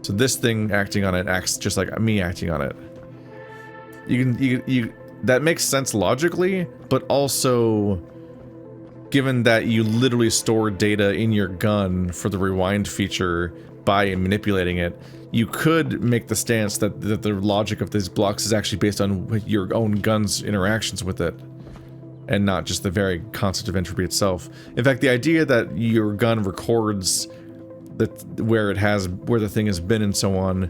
So this thing acting on it acts just like me acting on it. That makes sense logically, but also given that you literally store data in your gun for the rewind feature by manipulating it, you could make the stance that the logic of these blocks is actually based on your own gun's interactions with it, and not just the very concept of entropy itself. In fact, the idea that your gun records where the thing has been and so on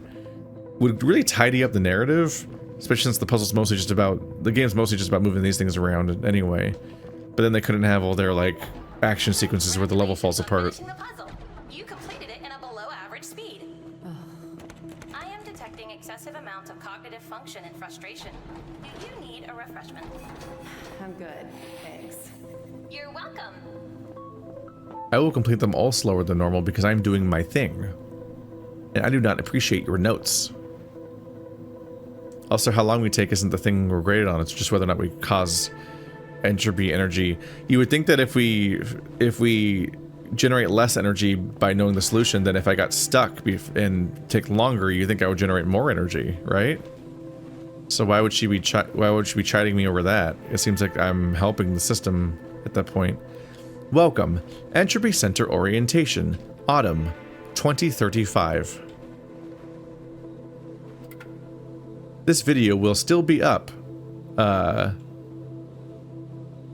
would really tidy up the narrative, Especially since the puzzle's mostly just about... The game's mostly just about moving these things around anyway. But then they couldn't have all their, like, action sequences where the level falls apart. Finishing the puzzle. You completed it in a below average speed. I am detecting excessive amounts of cognitive function and frustration. Do you need a refreshment? I'm good, thanks. You're welcome. I will complete them all slower than normal because I'm doing my thing. And I do not appreciate your notes. Also, how long we take isn't the thing we're graded on, it's just whether or not we cause entropy energy. You would think that if we generate less energy by knowing the solution than if I got stuck and take longer, you think I would generate more energy, right? So why would she be chiding me over that? It seems like I'm helping the system at that point. Welcome, Entropy Centre Orientation, Autumn 2035. This video will still be up.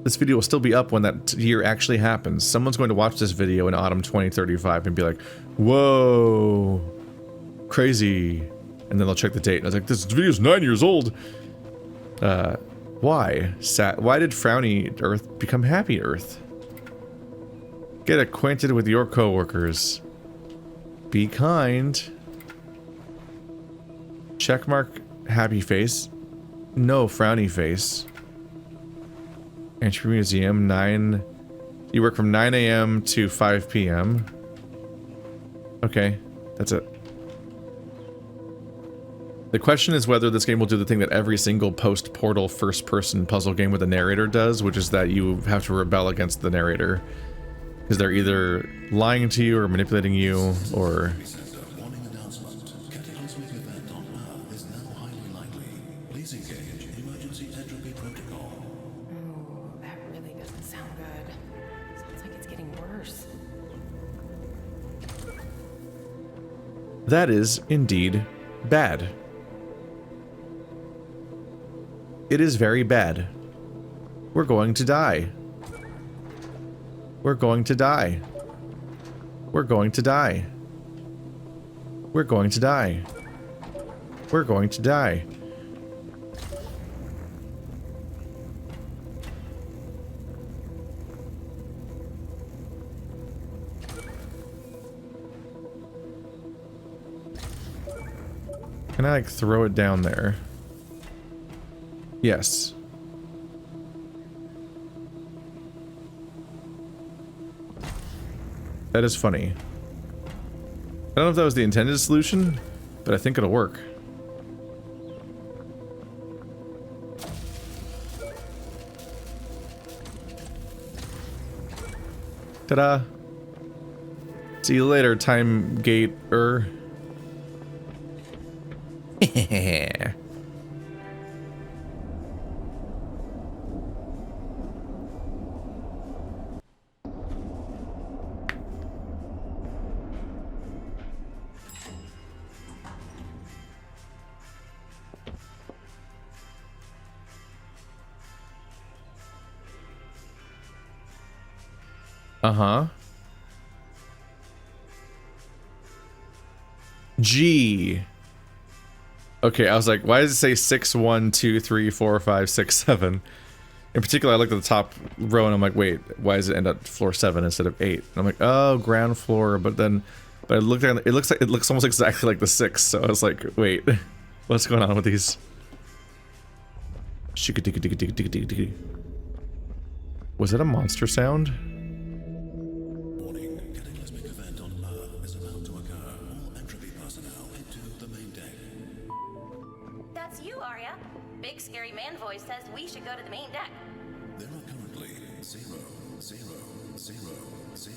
This video will still be up when that year actually happens. Someone's going to watch this video in autumn 2035 and be like, whoa, crazy. And then they'll check the date. And I was like, this video's 9 years old. Why? Why did Frowny Earth become Happy Earth? Get acquainted with your coworkers. Be kind. Checkmark happy face. No frowny face. Entropy Museum, 9... You work from 9 a.m. to 5 p.m. Okay, that's it. The question is whether this game will do the thing that every single post-portal first-person puzzle game with a narrator does, which is that you have to rebel against the narrator. Because they're either lying to you or manipulating you, or... Warning announcement. Cataclysmic event on Earth is now highly likely. Please engage emergency entropy protocol. Oh, that really doesn't sound good. Sounds like it's getting worse. That is, indeed, bad. It is very bad. We're going to die. We're going to die. We're going to die. We're going to die. We're going to die. Can I, like, throw it down there? Yes. That is funny. I don't know if that was the intended solution, but I think it'll work. Ta-da! See you later, time gate-er. Uh-huh. G. Okay, I was like, why does it say 6, 1, 2, 3, 4, 5, 6, 7? In particular, I looked at the top row and I'm like, wait, why does it end at floor 7 instead of 8? And I'm like, oh, ground floor. But I looked at it, it looks almost exactly like the 6. So I was like, wait, what's going on with these? Was that a monster sound? Warning, cataclysmic event on Earth is about to occur. All entropy personnel head to the main deck. That's you, Arya. Big scary man voice says we should go to the main deck. There are currently 0, 0, 0, 0,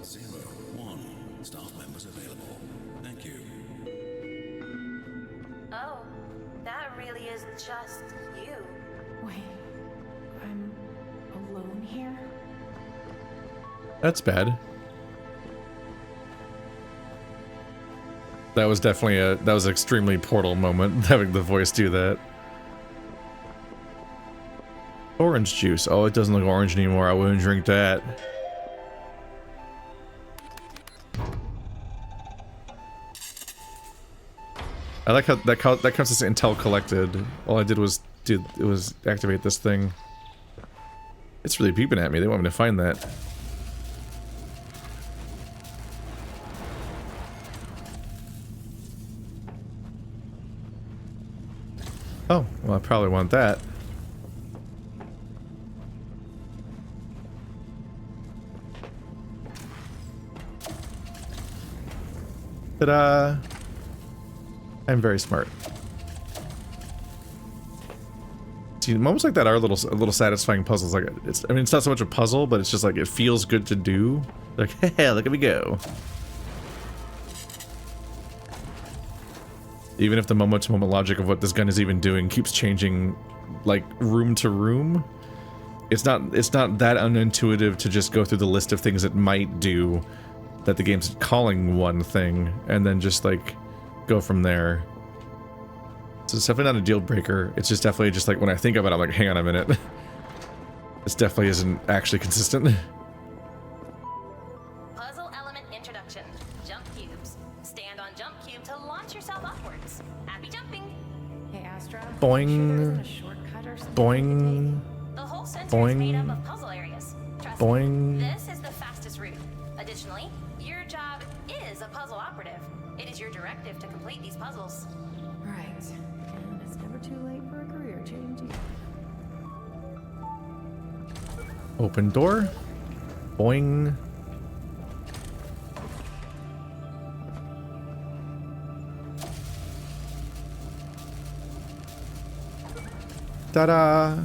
0, 1 staff members available. Thank you. Oh, that really is just you. Wait, I'm alone here? That's bad. That was definitely that was an extremely Portal moment, having the voice do that. Orange juice. Oh, it doesn't look orange anymore. I wouldn't drink that. I like how that counts as intel collected. All I did was activate this thing. It's really peeping at me. They want me to find that. Oh, well, I probably want that. Ta-da! I'm very smart. See, moments like that are a little satisfying puzzles. Like, I mean, it's not so much a puzzle, but it's just like it feels good to do. Like, hey, look at me go. Even if the moment-to-moment logic of what this gun is even doing keeps changing, like, room to room, it's not that unintuitive to just go through the list of things it might do that the game's calling one thing, and then just, like, go from there. So it's definitely not a deal breaker. It's just definitely just like when I think of it, I'm like, hang on a minute. This definitely isn't actually consistent. Puzzle element introduction. Jump cubes. Stand on jump cube to launch yourself upwards. Happy jumping. Hey, Astra. Boing. Sure there isn't a shortcut or something Boing. The whole center is Boing. made up of puzzle areas. Trust Boing. me, this is the fastest route. Additionally, your job is a puzzle operative. It is your directive to complete these puzzles. Right. And it's never too late for a career change either. Open door. Boing. Ta-da!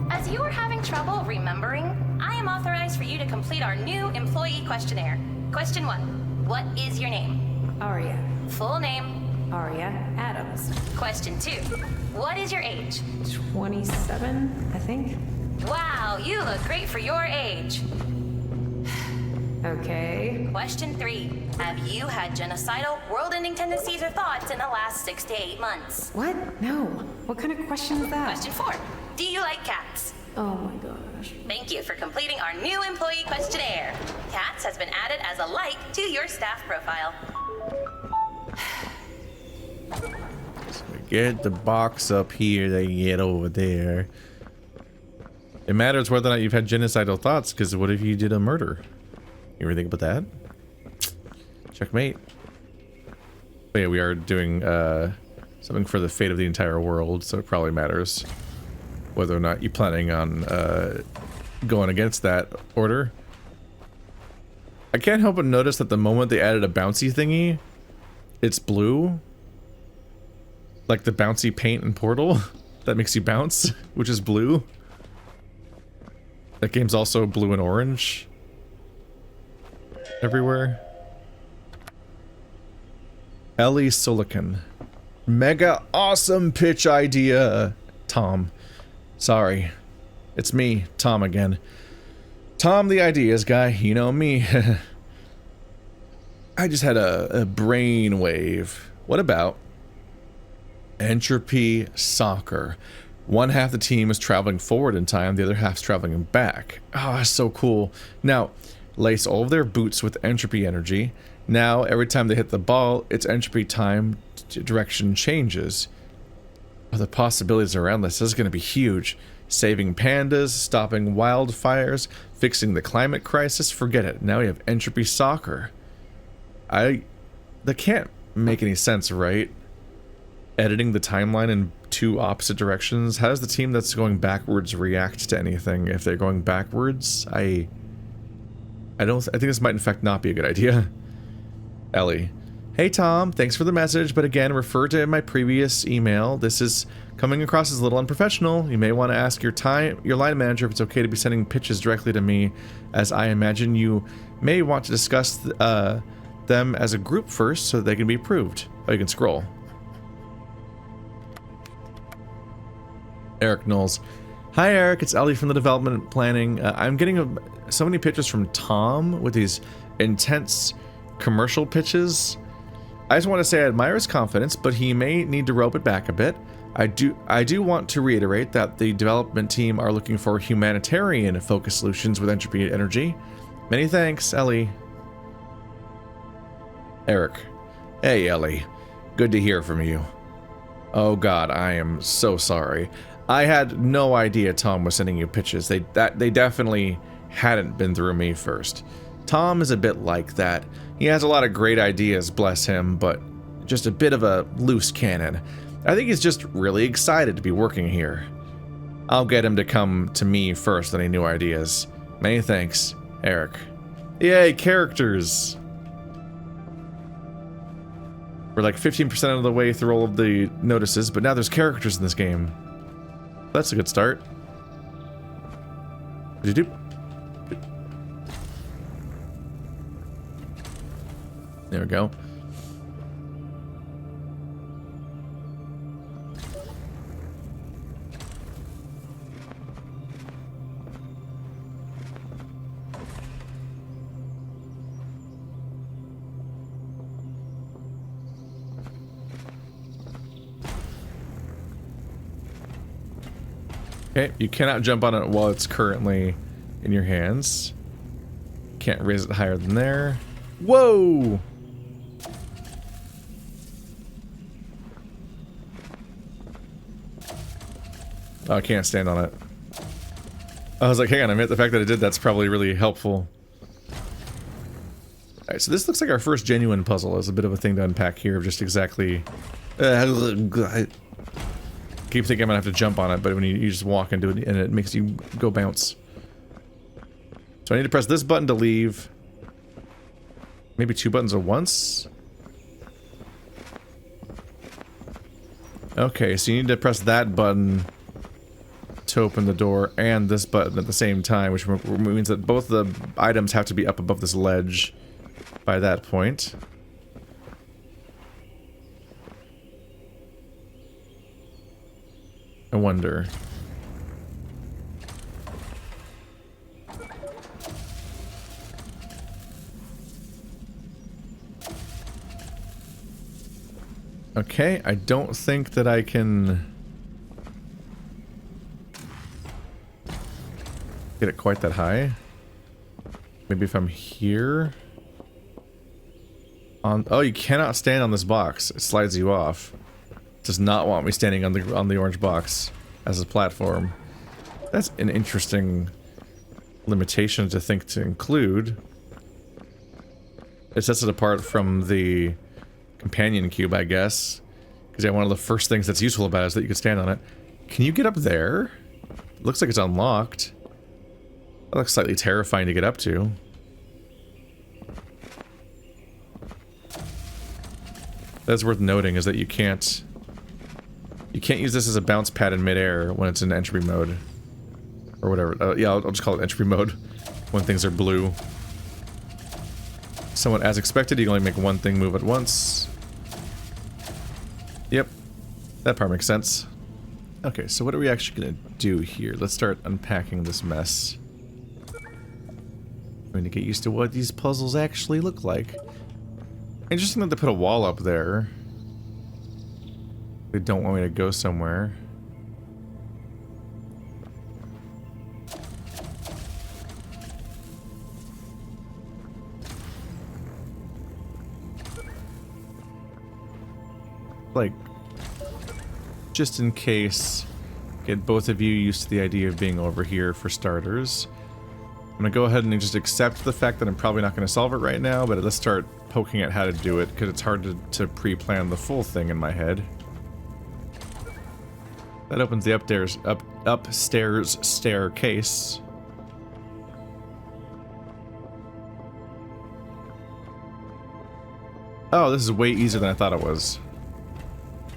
As you are having trouble remembering, I am authorized for you to complete our new employee questionnaire. Question 1. What is your name? Arya. Full name. Arya Adams. Question 2. What is your age? 27, I think. Wow, you look great for your age. Okay. Question 3. Have you had genocidal, world-ending tendencies or thoughts in the last 6 to 8 months? What? No. What kind of question is that? Question 4. Do you like cats? Oh my gosh. Thank you for completing our new employee questionnaire. Cats has been added as a like to your staff profile. So we get the box up here, they get over there. It matters whether or not you've had genocidal thoughts, because what if you did a murder? You ever think about that? Checkmate. But yeah, we are doing something for the fate of the entire world, so it probably matters whether or not you're planning on going against that order. I can't help but notice that the moment they added a bouncy thingy, it's blue. Like the bouncy paint in Portal that makes you bounce, which is blue. That game's also blue and orange everywhere. Ellie Silicon. Mega awesome pitch idea, Tom. Sorry. It's me, Tom again. Tom the ideas guy, you know me. I just had a brain wave. What about Entropy Soccer? One half the team is traveling forward in time, the other half's traveling back. Oh, that's so cool. Now, lace all of their boots with entropy energy. Now, every time they hit the ball, its entropy time direction changes. Oh, the possibilities around this is going to be huge. Saving pandas, stopping wildfires, fixing the climate crisis. Forget it. Now we have Entropy Soccer. That can't make any sense, right? Editing the timeline in two opposite directions. How does the team that's going backwards react to anything if they're going backwards? I think this might in fact not be a good idea. Ellie. Hey Tom, thanks for the message, but again, refer to my previous email. This is coming across as a little unprofessional. You may want to ask your line manager if it's okay to be sending pitches directly to me, as I imagine you may want to discuss them as a group first so that they can be approved. Oh, you can scroll. Eric Knowles. Hi Eric, it's Ellie from the development planning. I'm getting so many pitches from Tom with these intense commercial pitches. I just want to say I admire his confidence, but he may need to rope it back a bit. I do want to reiterate that the development team are looking for humanitarian focused solutions with entropy energy. Many thanks, Ellie. Eric. Hey, Ellie. Good to hear from you. Oh god, I am so sorry. I had no idea Tom was sending you pitches. They definitely hadn't been through me first. Tom is a bit like that. He has a lot of great ideas, bless him, but just a bit of a loose cannon. I think he's just really excited to be working here. I'll get him to come to me first with any new ideas. Many thanks, Eric. Yay, characters! We're like 15% of the way through all of the notices, but now there's characters in this game. That's a good start. There we go. Okay, you cannot jump on it while it's currently in your hands. Can't raise it higher than there. Whoa! Oh, I can't stand on it. I was like, hang on a minute, the fact that I did that's probably really helpful. Alright, so this looks like our first genuine puzzle. There's a bit of a thing to unpack here of just exactly... I keep thinking I'm gonna have to jump on it, but when you just walk into it and it makes you go bounce. So I need to press this button to leave. Maybe 2 buttons at once? Okay, so you need to press that button to open the door and this button at the same time, which means that both the items have to be up above this ledge by that point. I wonder. Okay, I don't think that I can get it quite that high. Maybe if I'm here. Oh, you cannot stand on this box. It slides you off. Does not want me standing on the orange box as a platform. That's an interesting limitation to think to include. It sets it apart from the companion cube, I guess. Because yeah, one of the first things that's useful about it is that you can stand on it. Can you get up there? It looks like it's unlocked. That looks slightly terrifying to get up to. That's worth noting is that you can't use this as a bounce pad in midair when it's in entropy mode. Or whatever. Yeah, I'll just call it entropy mode when things are blue. Somewhat as expected, you can only make one thing move at once. Yep. That part makes sense. Okay, so what are we actually gonna do here? Let's start unpacking this mess. I'm going to get used to what these puzzles actually look like. Interesting that they put a wall up there. They don't want me to go somewhere. Like, just in case, get both of you used to the idea of being over here for starters. I'm gonna go ahead and just accept the fact that I'm probably not gonna solve it right now, but let's start poking at how to do it, because it's hard to pre-plan the full thing in my head. That opens the upstairs staircase. Oh, this is way easier than I thought it was.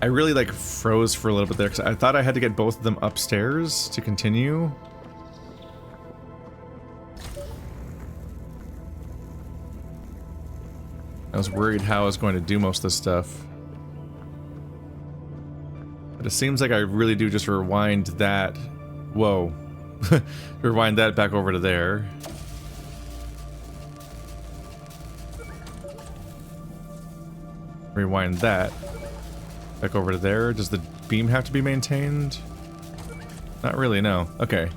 I really, like, froze for a little bit there, because I thought I had to get both of them upstairs to continue. I was worried how I was going to do most of this stuff. But it seems like I really do just rewind that... Whoa. Rewind that back over to there. Rewind that back over to there. Does the beam have to be maintained? Not really, no. Okay.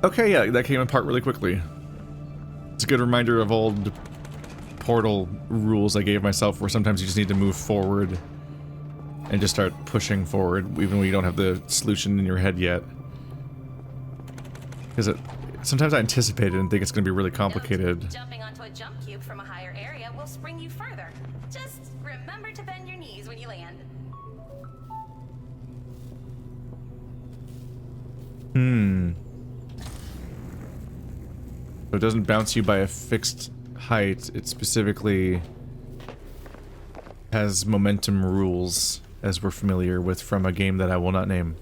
Okay, yeah, that came apart really quickly. It's a good reminder of old Portal rules I gave myself, where sometimes you just need to move forward and just start pushing forward, even when you don't have the solution in your head yet. Because sometimes I anticipate it and think it's going to be really complicated. Jumping onto a jump cube from a higher area will spring you further. Just remember to bend your knees when you land. So it doesn't bounce you by a fixed height, it specifically has momentum rules, as we're familiar with from a game that I will not name.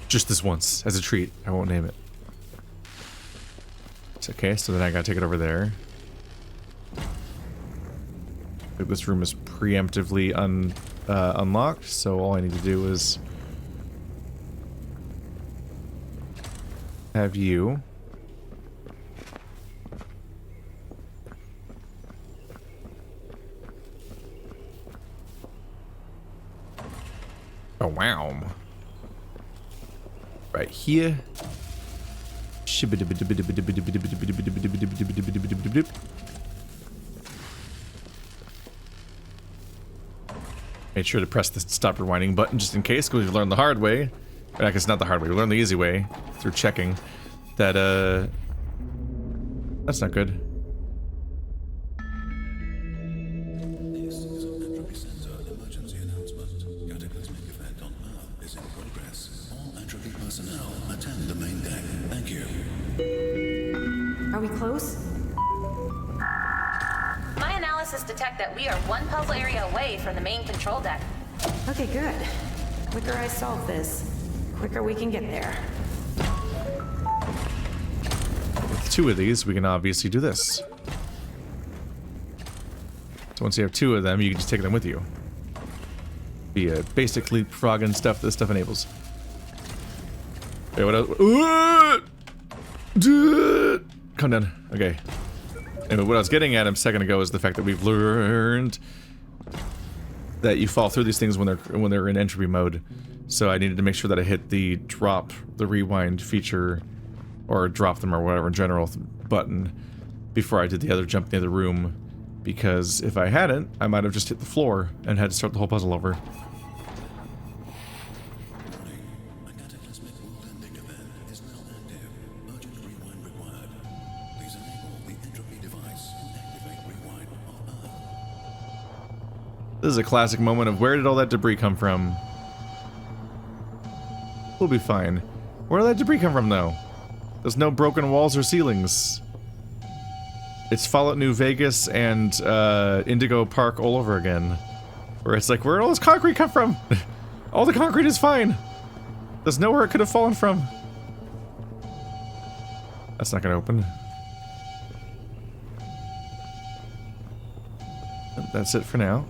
Just this once, as a treat. I won't name it. It's okay, so then I gotta take it over there. This room is preemptively unlocked, so all I need to do is have you wow. Right here. Made sure to press the stop rewinding button just in case, because we learned the hard way. I guess not the hard way, we learned the easy way through checking that, that's not good. This is an Entropy Centre emergency announcement. Cataclysmic event on Earth is in progress. All Entropy personnel attend the main deck. Thank you. Are we close? My analysis detect that we are one puzzle area away from the main control deck. Okay, good. Quicker I solve this, quicker we can get there. With two of these, we can obviously do this. So once you have two of them, you can just take them with you. Be a basic leapfrog and stuff this stuff enables. Wait, what else? Calm down. Okay. Anyway, what I was getting at a second ago is the fact that we've learned that you fall through these things when they're in entropy mode. So I needed to make sure that I hit the rewind feature, or drop them or whatever in general button before I did the other jump in the other room, because if I hadn't, I might have just hit the floor and had to start the whole puzzle over. Warning. A cataclysmic world-ending event is now active. Urgent rewind required. Please enable the entropy device and activate rewind of Earth. This is a classic moment of where did all that debris come from? We'll be fine. Where did that debris come from, though? There's no broken walls or ceilings. It's Fallout New Vegas and Indigo Park all over again. Where it's like, where did all this concrete come from? All the concrete is fine. There's nowhere it could have fallen from. That's not gonna open. That's it for now.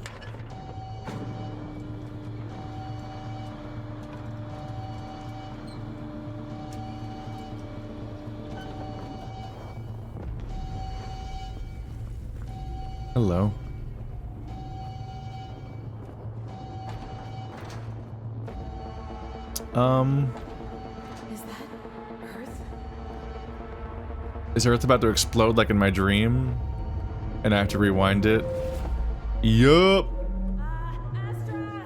Hello. Is that Earth? Is Earth about to explode like in my dream? And I have to rewind it? Yup. ASTRA!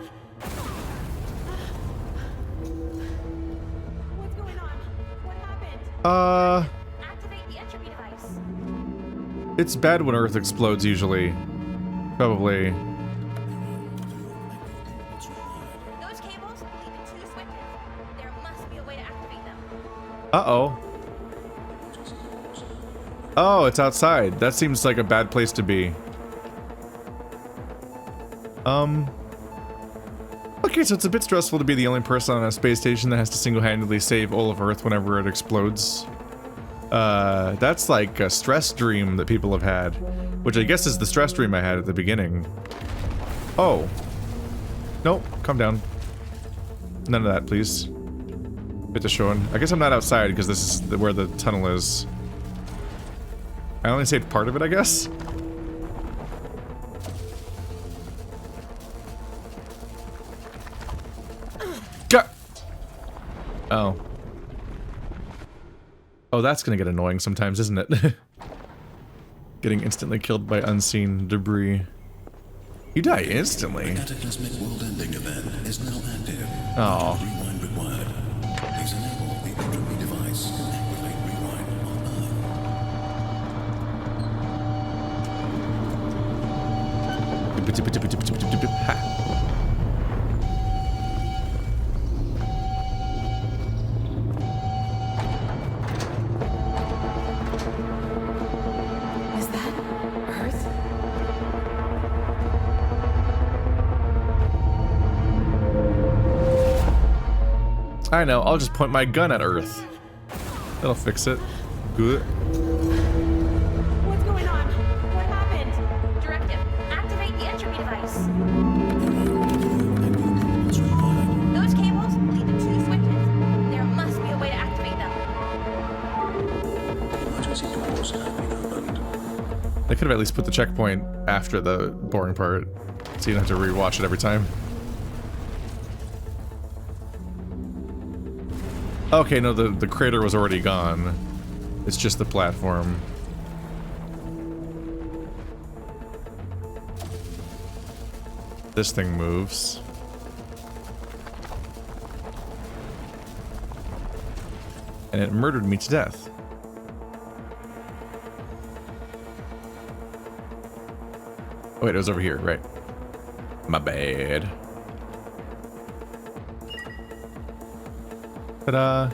What's going on? What happened? Activate the entropy device. It's bad when Earth explodes usually. Probably. Those cables lead to two switches. There must be a way to activate them. Uh-oh. Oh, it's outside. That seems like a bad place to be. Okay, so it's a bit stressful to be the only person on a space station that has to single-handedly save all of Earth whenever it explodes. That's like a stress dream that people have had. Which I guess is the stress dream I had at the beginning. Oh. Nope, calm down. None of that, please. Bit of showing. I guess I'm not outside because this is where the tunnel is. I only saved part of it, I guess? Oh. Oh, that's gonna get annoying sometimes, isn't it? Getting instantly killed by unseen debris. You die instantly. A cataclysmic world-ending event is now active. Oh. Rewind required. Please enable the entropy device and activate rewind on Earth. Ha. Is that Earth? I know, I'll just point my gun at Earth. That'll fix it. Good. What's going on? What happened? Directive, activate the entropy device. Those cables lead to 2 switches. There must be a way to activate them. Emergency doors have been opened. They could have at least put the checkpoint after the boring part, so you don't have to rewatch it every time. Okay, no, the crater was already gone. It's just the platform. This thing moves. And it murdered me to death. Oh, wait, it was over here, right. My bad. Ta-da!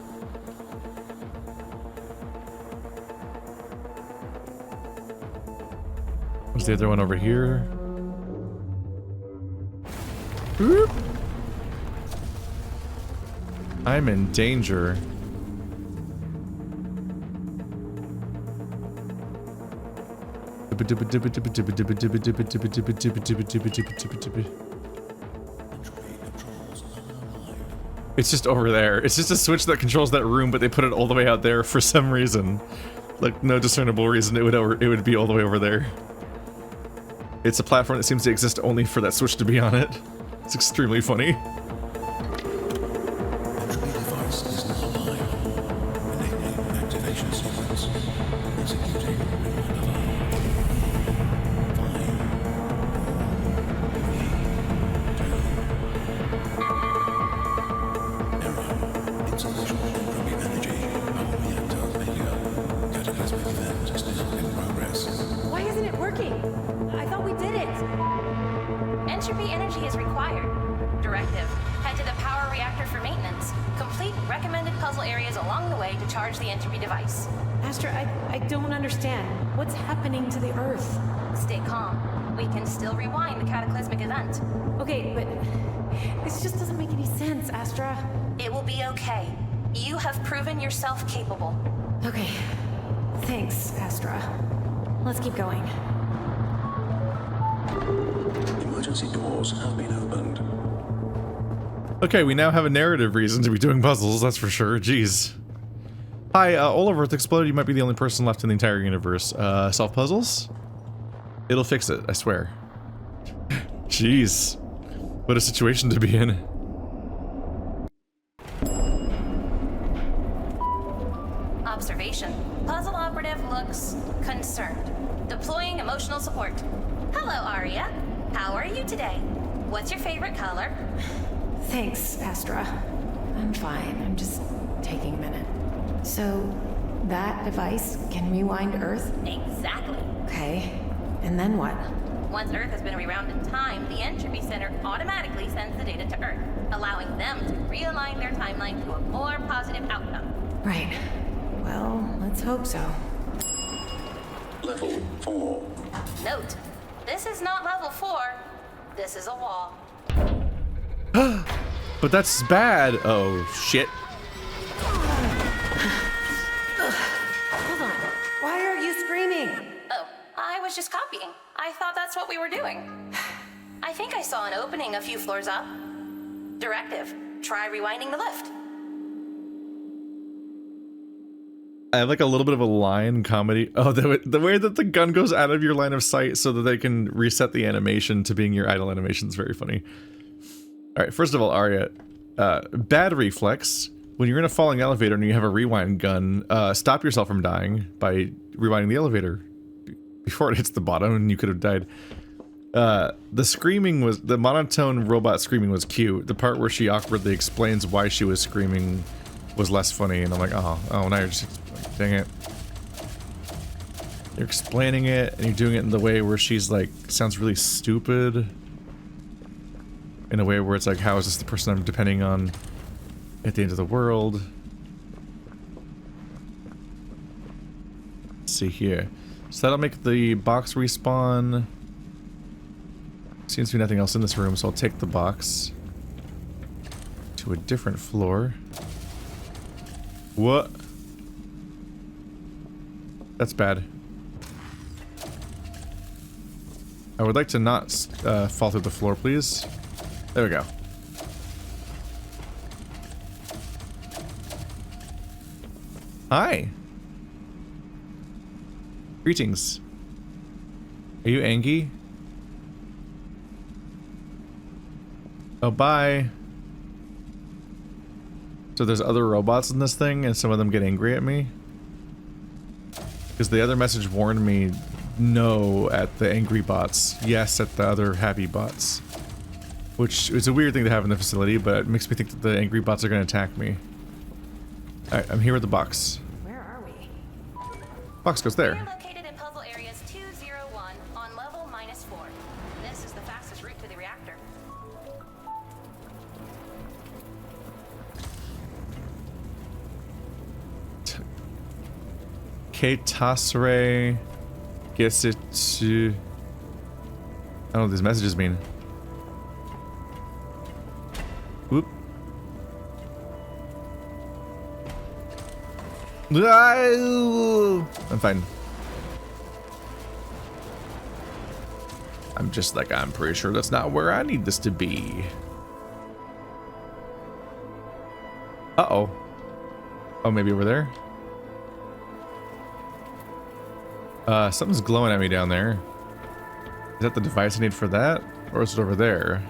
Was the other one over here? Oop. I'm in danger. It's just over there. It's just a switch that controls that room, but they put it all the way out there for some reason. Like, no discernible reason it would be all the way over there. It's a platform that seems to exist only for that switch to be on it. It's extremely funny. Entropy device is now live. Enabling activation sequence. Executing rewind alarm. 5, 4, 3, 2. Error. Insufficient entropy energy. Power reactor failure. Cataclysmic event still in progress. Why isn't it working? I thought we did it. Entropy energy is required. Directive, head to the power reactor for maintenance. Complete recommended puzzle areas along the way to charge the entropy device. Astra, I don't understand. What's happening to the Earth? Stay calm. We can still rewind the cataclysmic event. Okay, but this just doesn't make any sense, Astra. It will be okay. You have proven yourself capable. Okay. Thanks, Astra. Let's keep going. Emergency doors have been opened. Okay, we now have a narrative reason to be doing puzzles, that's for sure. Jeez. Hi, all of Earth exploded. You might be the only person left in the entire universe. Solve puzzles? It'll fix it, I swear. Jeez. What a situation to be in. Observation. Puzzle operative looks concerned. Deploying emotional support. Hello, Aria. How are you today? What's your favorite color? Thanks, Astra. I'm fine. I'm just taking a minute. So, that device can rewind Earth? Exactly. Okay. And then what? Once Earth has been rewound in time, the Entropy Centre automatically sends the data to Earth, allowing them to realign their timeline to a more positive outcome. Right. Well, let's hope so. Level 4. Note, this is not level 4. This is a wall. But that's bad. Oh, shit. Hold on. Why are you screaming? Oh, I was just copying. I thought that's what we were doing. I think I saw an opening a few floors up. Directive, try rewinding the lift. I have like a little bit of a line comedy. Oh, the way that the gun goes out of your line of sight so that they can reset the animation to being your idle animation is very funny. All right, first of all, Aria, bad reflex. when you're in a falling elevator and you have a rewind gun, stop yourself from dying by rewinding the elevator before it hits the bottom, and you could have died. The screaming was, the monotone robot screaming was cute. The part where she awkwardly explains why she was screaming was less funny, and I'm like, oh, now you're just, dang it. You're explaining it, and you're doing it in the way where she's like, sounds really stupid. In a way where it's like, how is this the person I'm depending on at the end of the world? Let's see here. So that'll make the box respawn. Seems to be nothing else in this room, so I'll take the box to a different floor. What? That's bad. I would like to not fall through the floor, please. There we go. Hi. Greetings. Are you Angie? Oh, bye. So there's other robots in this thing, and some of them get angry at me? Because the other message warned me no at the angry bots, yes at the other happy bots. Which is a weird thing to have in the facility, but it makes me think that the angry bots are going to attack me. Alright, I'm here with the box. Where are we? Box goes there. We're located in puzzle areas 201 on level -4. This is the fastest route to the reactor. Katasre. Guess it. I don't know what these messages mean. Whoop. I'm fine. I'm just like, I'm pretty sure that's not where I need this to be. Uh-oh. Oh, maybe over there? Something's glowing at me down there. Is that the device I need for that? Or is it over there?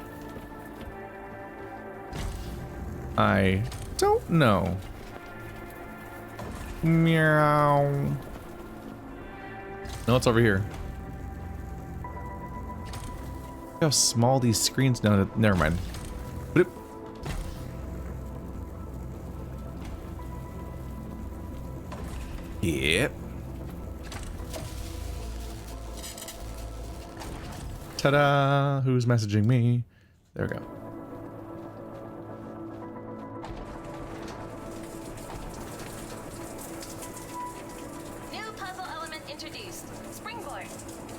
I don't know. Meow. No, it's over here. Look how small these screens now. Never mind. Bloop. Yep. Ta-da! Who's messaging me? There we go. New puzzle element introduced. Springboard.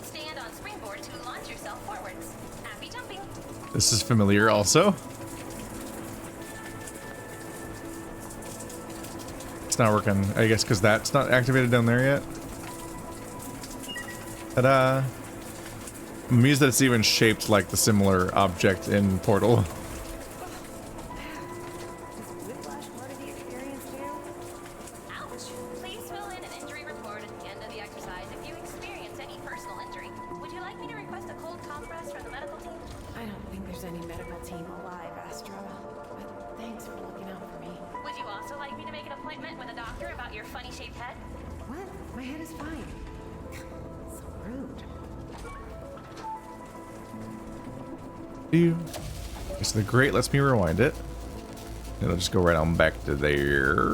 Stand on springboard to launch yourself forwards. Happy jumping. This is familiar also. It's not working, I guess, because that's not activated down there yet. Ta-da! I'm amused that it's even shaped like the similar object in Portal. Does whiplash part of the experience too? Ouch. Please fill in an injury report at the end of the exercise if you experience any personal injury. Would you like me to request a cold compress from the medical team? I don't think there's any medical team alive, Astra. But thanks for looking out for me. Would you also like me to make an appointment with a doctor about your funny shaped head? What? My head is fine. So rude. So the grate lets me rewind it. It'll just go right on back to there.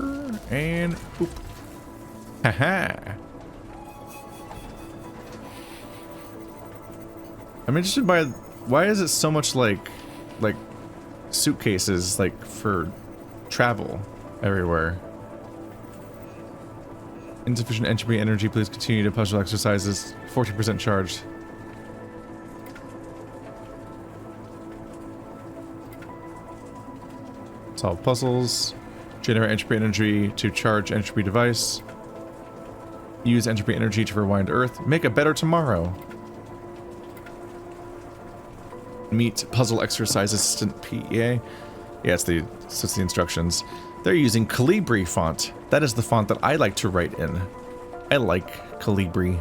And boop. Haha. I'm interested by why is it so much like suitcases like for travel everywhere. Insufficient entropy energy, please continue to puzzle exercises. 40% charged. Solve puzzles. Generate entropy energy to charge entropy device. Use entropy energy to rewind Earth. Make a better tomorrow. Meet puzzle exercise assistant PA. Yeah, it's the instructions. They're using Calibri font. That is the font that I like to write in. I like Calibri.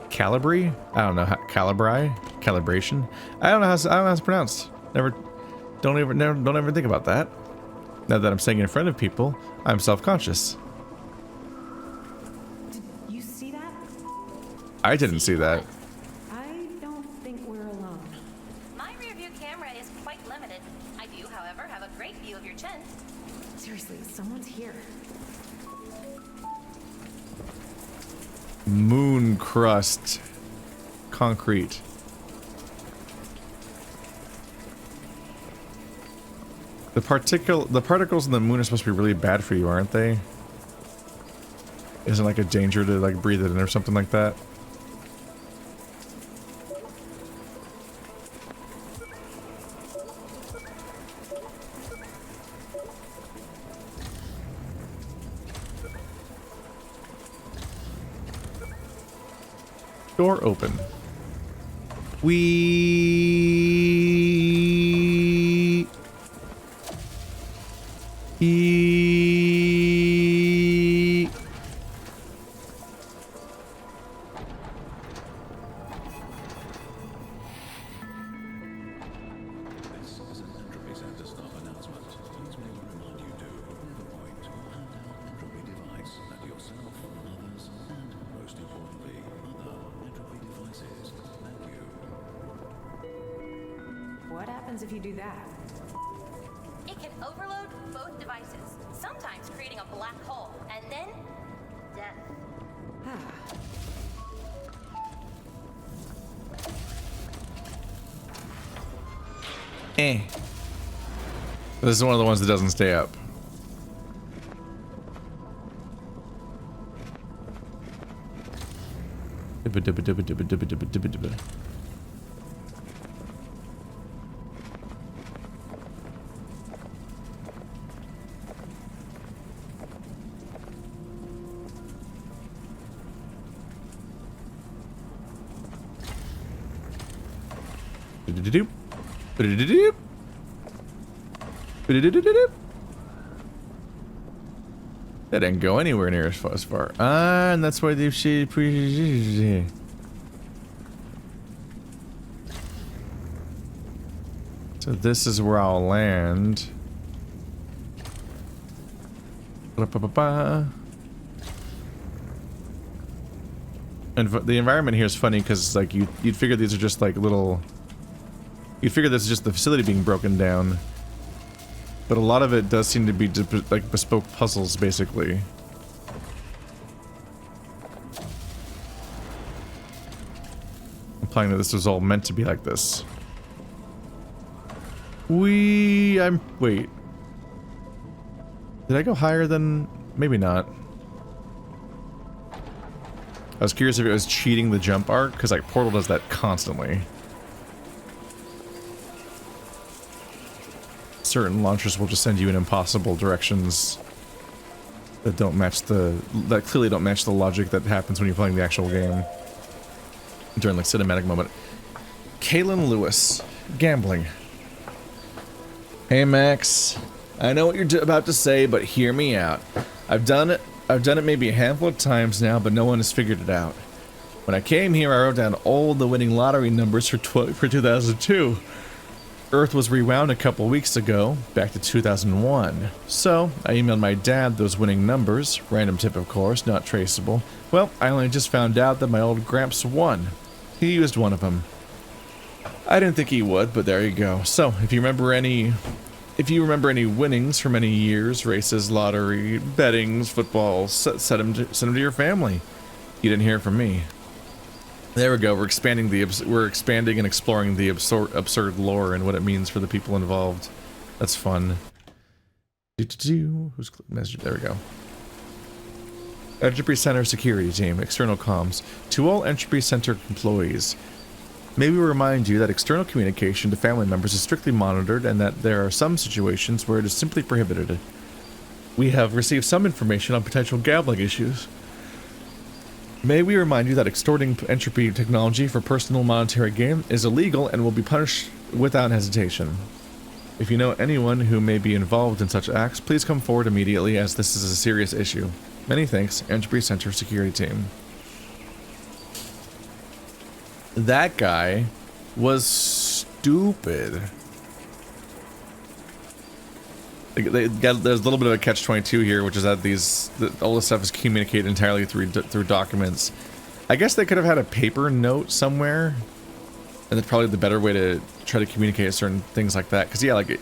Calibri? I don't know how. Calibri? Calibration? I don't know how it's pronounced. Don't ever think about that. Now that I'm saying it in front of people, I'm self-conscious. Did you see that? I didn't see that. I don't think we're alone. My rear view camera is quite limited. I do, however, have a great view of your chin. Seriously, someone's here. Moon crust. Concrete. The particles in the moon are supposed to be really bad for you, aren't they? Isn't like a danger to like breathe it in or something like that? Door open. This is an Entropy Centre staff announcement. Please may we remind you to never point or hand out entropy device at yourself, others, and most importantly, other entropy devices. Thank you. What happens if you do that? It can overload both devices, sometimes creating a black hole, and then death. This is one of the ones that doesn't stay up. That didn't go anywhere near as far. And that's why they see. So this is where I'll land. And the environment here is funny because like you'd figure these are just like little. You'd figure this is just the facility being broken down. But a lot of it does seem to be like bespoke puzzles, basically. Implying that this was all meant to be like this. Wait. Did I go higher than... Maybe not. I was curious if it was cheating the jump arc, because like Portal does that constantly. Certain launchers will just send you in impossible directions that don't match that clearly don't match the logic that happens when you're playing the actual game during like cinematic moment. Kaylin Lewis, gambling. Hey Max, I know what you're about to say, but hear me out. I've done it maybe a handful of times now, but no one has figured it out. When I came here, I wrote down all the winning lottery numbers for 2002. Earth was rewound a couple weeks ago, back to 2001. So, I emailed my dad those winning numbers, random tip of course, not traceable. Well, I only just found out that my old Gramps won. He used one of them. I didn't think he would, but there you go. So, if you remember any winnings from any years, races, lottery, bettings, football, send them to your family. You didn't hear from me. There we go. We're expanding and exploring the absurd lore and what it means for the people involved. That's fun. Who's message? There we go. Entropy Centre security team, external comms. To all Entropy Centre employees, may we remind you that external communication to family members is strictly monitored and that there are some situations where it is simply prohibited. We have received some information on potential gambling issues. May we remind you that extorting entropy technology for personal monetary gain is illegal and will be punished without hesitation. If you know anyone who may be involved in such acts, please come forward immediately as this is a serious issue. Many thanks, Entropy Centre security team. That guy was stupid. There's a little bit of a catch-22 here, which is that all this stuff is communicated entirely through documents. I guess they could have had a paper note somewhere, and that's probably the better way to try to communicate certain things like that. Because yeah, like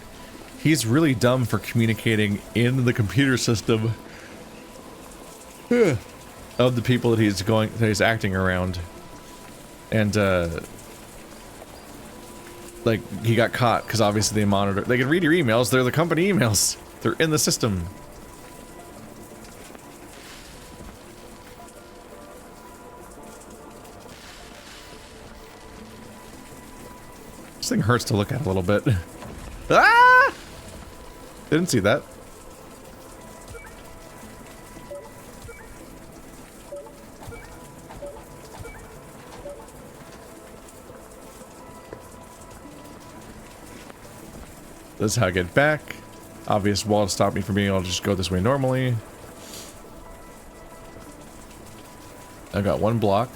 he's really dumb for communicating in the computer system of the people that he's acting around, and like he got caught because obviously they monitor. They can read your emails. They're the company emails. They're in the system. This thing hurts to look at a little bit. Ah! Didn't see that. This is how I get back. Obvious wall to stop me from being able to just go this way normally. I've got one block.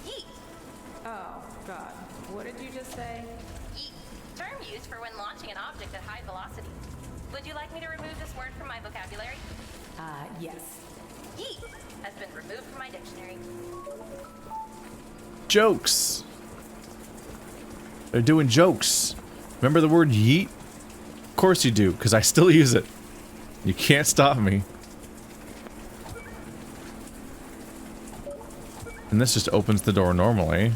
Yeet. Oh, God. What did you just say? Yeet. Term used for when launching an object at high velocity. Would you like me to remove this word from my vocabulary? Yes. Yeet has been removed from my dictionary. Jokes. They're doing jokes. Remember the word yeet? Of course you do, because I still use it. You can't stop me. And this just opens the door normally.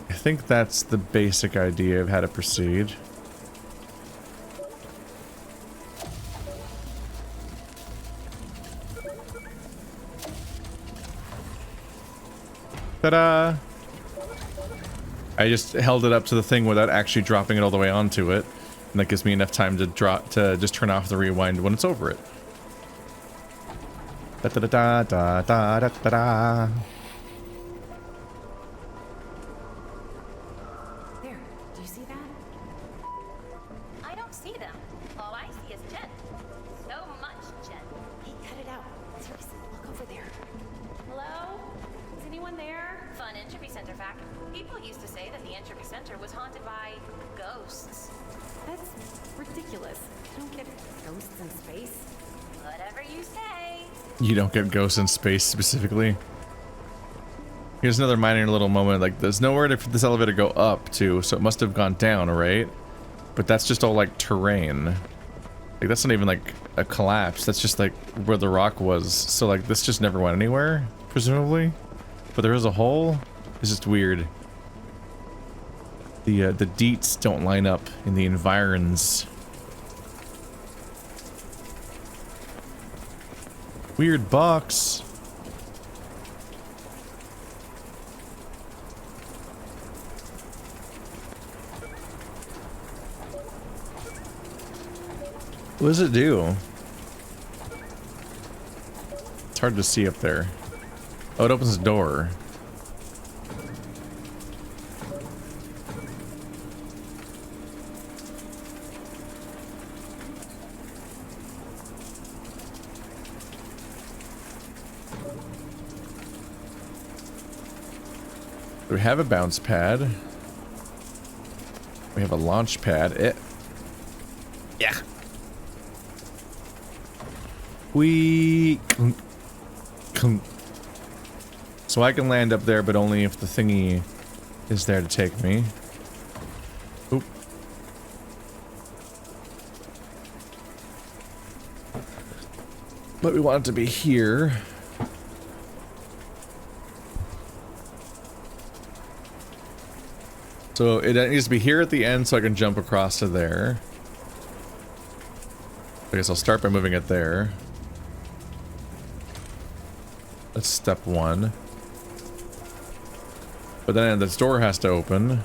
I think that's the basic idea of how to proceed. Ta-da! I just held it up to the thing without actually dropping it all the way onto it, and that gives me enough time to just turn off the rewind when it's over it. Da da da da da da da da. There. Do you see that? I don't see them. All I see is Jen. So much Jen. Hey, cut it out. Seriously, look over there. Hello? Is anyone there? Fun Entropy Centre fact. People used to say that the Entropy Centre was haunted by ghosts. That's ridiculous. You don't get ghosts in space. Whatever you say. You don't get ghosts in space specifically. Here's another minor little moment. Like, there's nowhere for this elevator to go up to, so it must have gone down, right? But that's just all like terrain. Like, that's not even like a collapse. That's just like where the rock was. So like, this just never went anywhere, presumably. But there is a hole. It's just weird. The deets don't line up in the environs. Weird box. What does it do? It's hard to see up there. Oh, it opens the door. We have a bounce pad. We have a launch pad. Yeah. We. So I can land up there, but only if the thingy is there to take me. Oop. But we want it to be here. So it needs to be here at the end so I can jump across to there. I guess I'll start by moving it there. That's step one. But then this door has to open.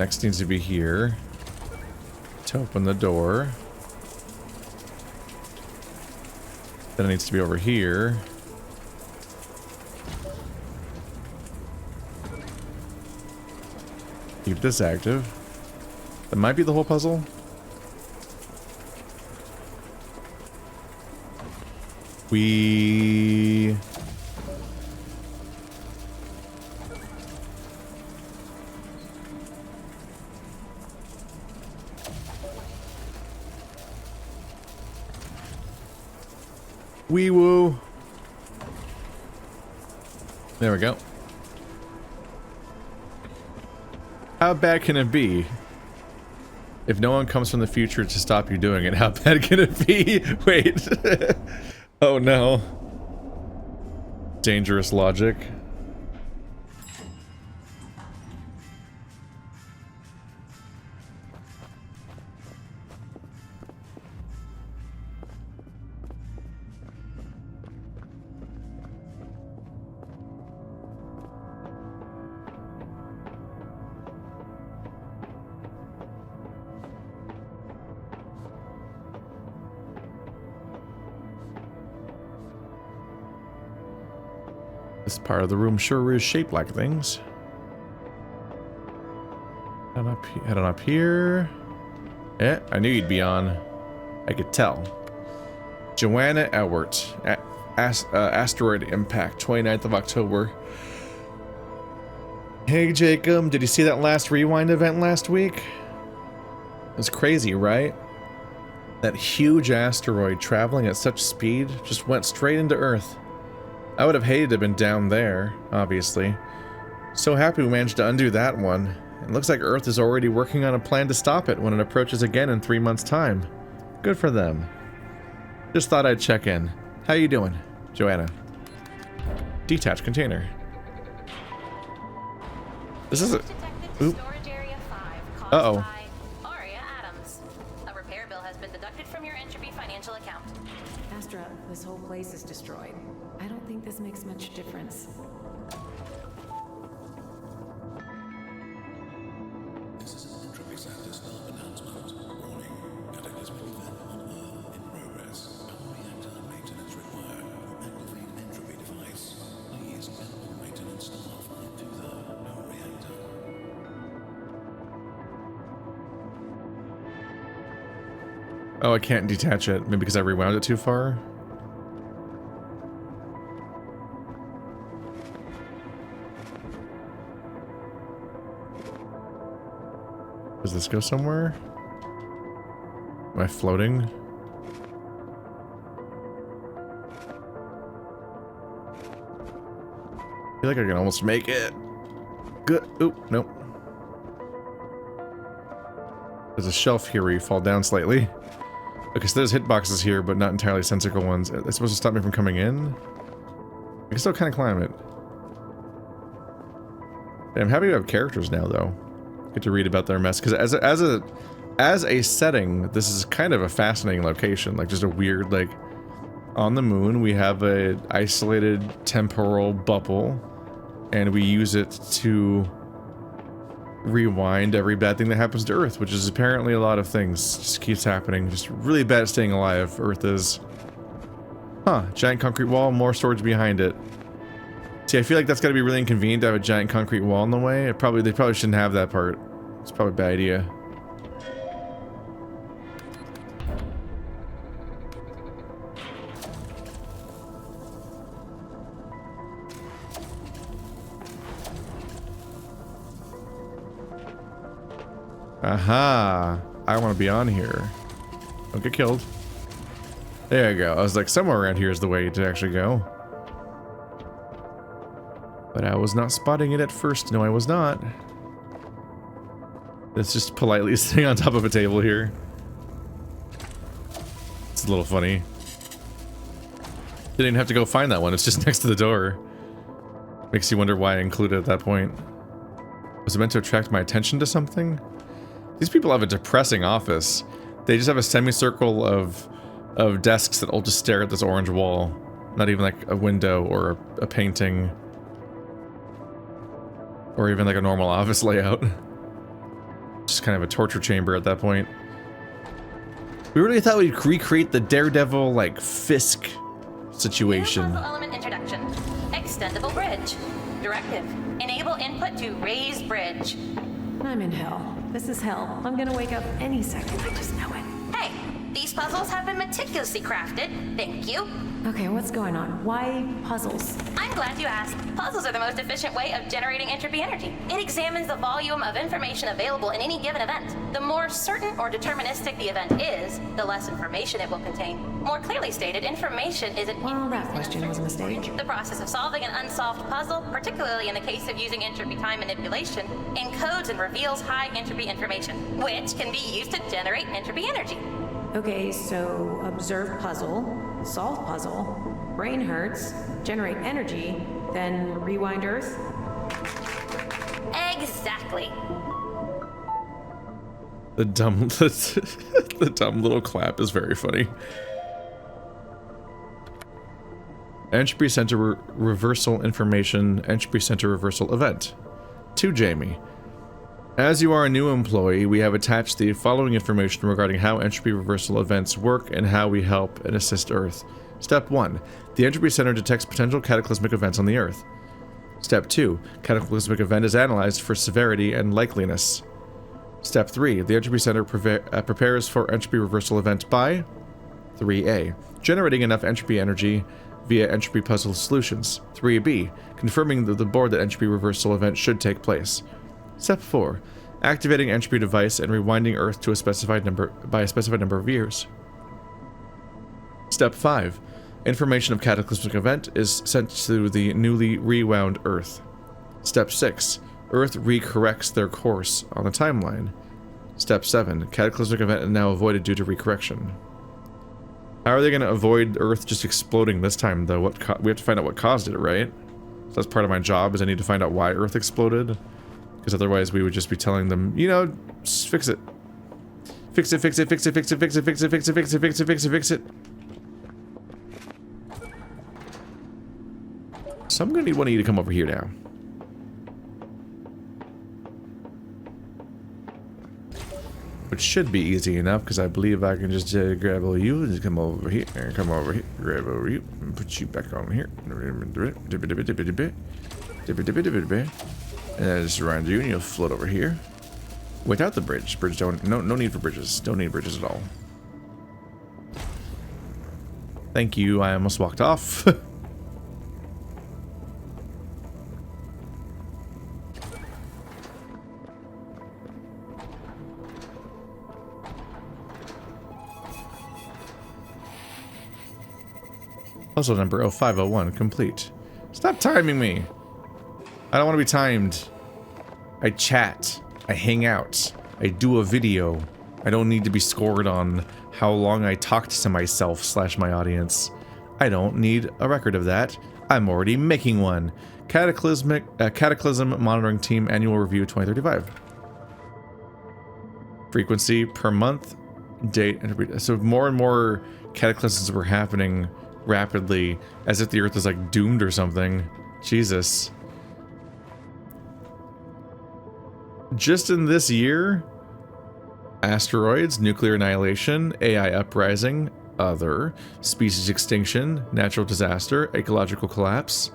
next needs to be here to open the door. Then it needs to be over here. Keep this active. That might be the whole puzzle. We... Wee woo. There we go. How bad can it be? If no one comes from the future to stop you doing it, how bad can it be? Wait. Oh no. Dangerous logic. This part of the room sure is shaped like things. Head on up here. Yeah, I knew you'd be on. I could tell. Joanna Ewert. Asteroid impact, 29th of October. Hey Jacob, did you see that last rewind event last week? It was crazy, right? That huge asteroid traveling at such speed just went straight into Earth. I would have hated to have been down there, obviously. So happy we managed to undo that one. It looks like Earth is already working on a plan to stop it when it approaches again in 3 months' time. Good for them. Just thought I'd check in. How you doing, Joanna? Detached container. This is a... Oop. Uh-oh. A repair bill has been deducted from your Entropy financial account. Astra, this whole place is destroyed. I don't think this makes much difference. This is an Entropy Centre staff announcement. Warning, cataclysmic event on Earth in progress. Power reactor maintenance required. Activate Entropy device. Please get all maintenance staff into the power reactor. Oh, I can't detach it. Maybe because I rewound it too far? Does this go somewhere? Am I floating? I feel like I can almost make it. Good. Oop, nope. There's a shelf here where you fall down slightly. Okay, so there's hitboxes here, but not entirely sensical ones. It's supposed to stop me from coming in? I can still kind of climb it. Yeah, I'm happy to have characters now, though. Get to read about their mess, because as a setting, this is kind of a fascinating location. Like, just a weird, like, on the moon, we have a isolated temporal bubble, and we use it to rewind every bad thing that happens to Earth, which is apparently a lot of things. Just keeps happening. Just really bad at staying alive, Earth is. Huh, giant concrete wall, more storage behind it. See, I feel like that's gotta be really inconvenient to have a giant concrete wall in the way. They probably shouldn't have that part. It's probably a bad idea. Aha! I want to be on here. Don't get killed. There you go. I was like, somewhere around here is the way to actually go. But I was not spotting it at first. No, I was not. It's just politely sitting on top of a table here. It's a little funny. Didn't even have to go find that one. It's just next to the door. Makes you wonder why I included it at that point. Was it meant to attract my attention to something? These people have a depressing office. They just have a semicircle of desks that all just stare at this orange wall. Not even like a window or a painting. Or even like a normal office layout. Just kind of a torture chamber at that point. We really thought we'd recreate the Daredevil, like, Fisk situation. New puzzle element introduction. Extendable bridge. Directive. Enable input to raise bridge. I'm in hell. This is hell. I'm gonna wake up any second. I just know it. Hey, these puzzles have been meticulously crafted. Thank you. Okay, what's going on? Why puzzles? I'm glad you asked. Puzzles are the most efficient way of generating entropy energy. It examines the volume of information available in any given event. The more certain or deterministic the event is, the less information it will contain. More clearly stated, information is an Well, that increase in question was a mistake. The process of solving an unsolved puzzle, particularly in the case of using entropy time manipulation, encodes and reveals high entropy information, which can be used to generate entropy energy. Okay, so observe puzzle, solve puzzle, brain hurts, generate energy, then rewind Earth? Exactly. The dumb, the dumb little clap is very funny. Entropy Centre reversal information, Entropy Centre reversal event. To Jamie. As you are a new employee, we have attached the following information regarding how entropy reversal events work and how we help and assist Earth. Step 1. The Entropy Centre detects potential cataclysmic events on the Earth. Step 2. Cataclysmic event is analyzed for severity and likeliness. Step 3. The Entropy Centre prepares for entropy reversal event by 3A. Generating enough entropy energy via entropy puzzle solutions. 3B. Confirming the board that entropy reversal event should take place. Step 4. Activating entropy device and rewinding Earth to a specified number of years. Step 5. Information of cataclysmic event is sent to the newly rewound Earth. Step 6. Earth recorrects their course on the timeline. Step 7. Cataclysmic event is now avoided due to recorrection. How are they going to avoid Earth just exploding this time, though? We have to find out what caused it, right? So that's part of my job, is I need to find out why Earth exploded. Because otherwise we would just be telling them, you know, just fix it. Fix it, fix it, fix it, fix it, fix it, fix it, fix it, fix it, fix it, fix it, fix it. So I'm going to need one of you to come over here now. Which should be easy enough, because I believe I can just grab all you and just come over here, and come over here, grab over you, and put you back on here. And then just around you, and you'll float over here. Without the bridge. No need for bridges. Don't need bridges at all. Thank you, I almost walked off. Puzzle number 0501 complete. Stop timing me! I don't want to be timed. I chat. I hang out. I do a video. I don't need to be scored on how long I talked to myself / my audience. I don't need a record of that. I'm already making one. Cataclysm Monitoring Team Annual Review 2035. Frequency per month. Date. So more and more cataclysms were happening rapidly, as if the Earth is like doomed or something. Jesus. Just in this year, asteroids, nuclear annihilation, AI uprising, other, species extinction, natural disaster, ecological collapse.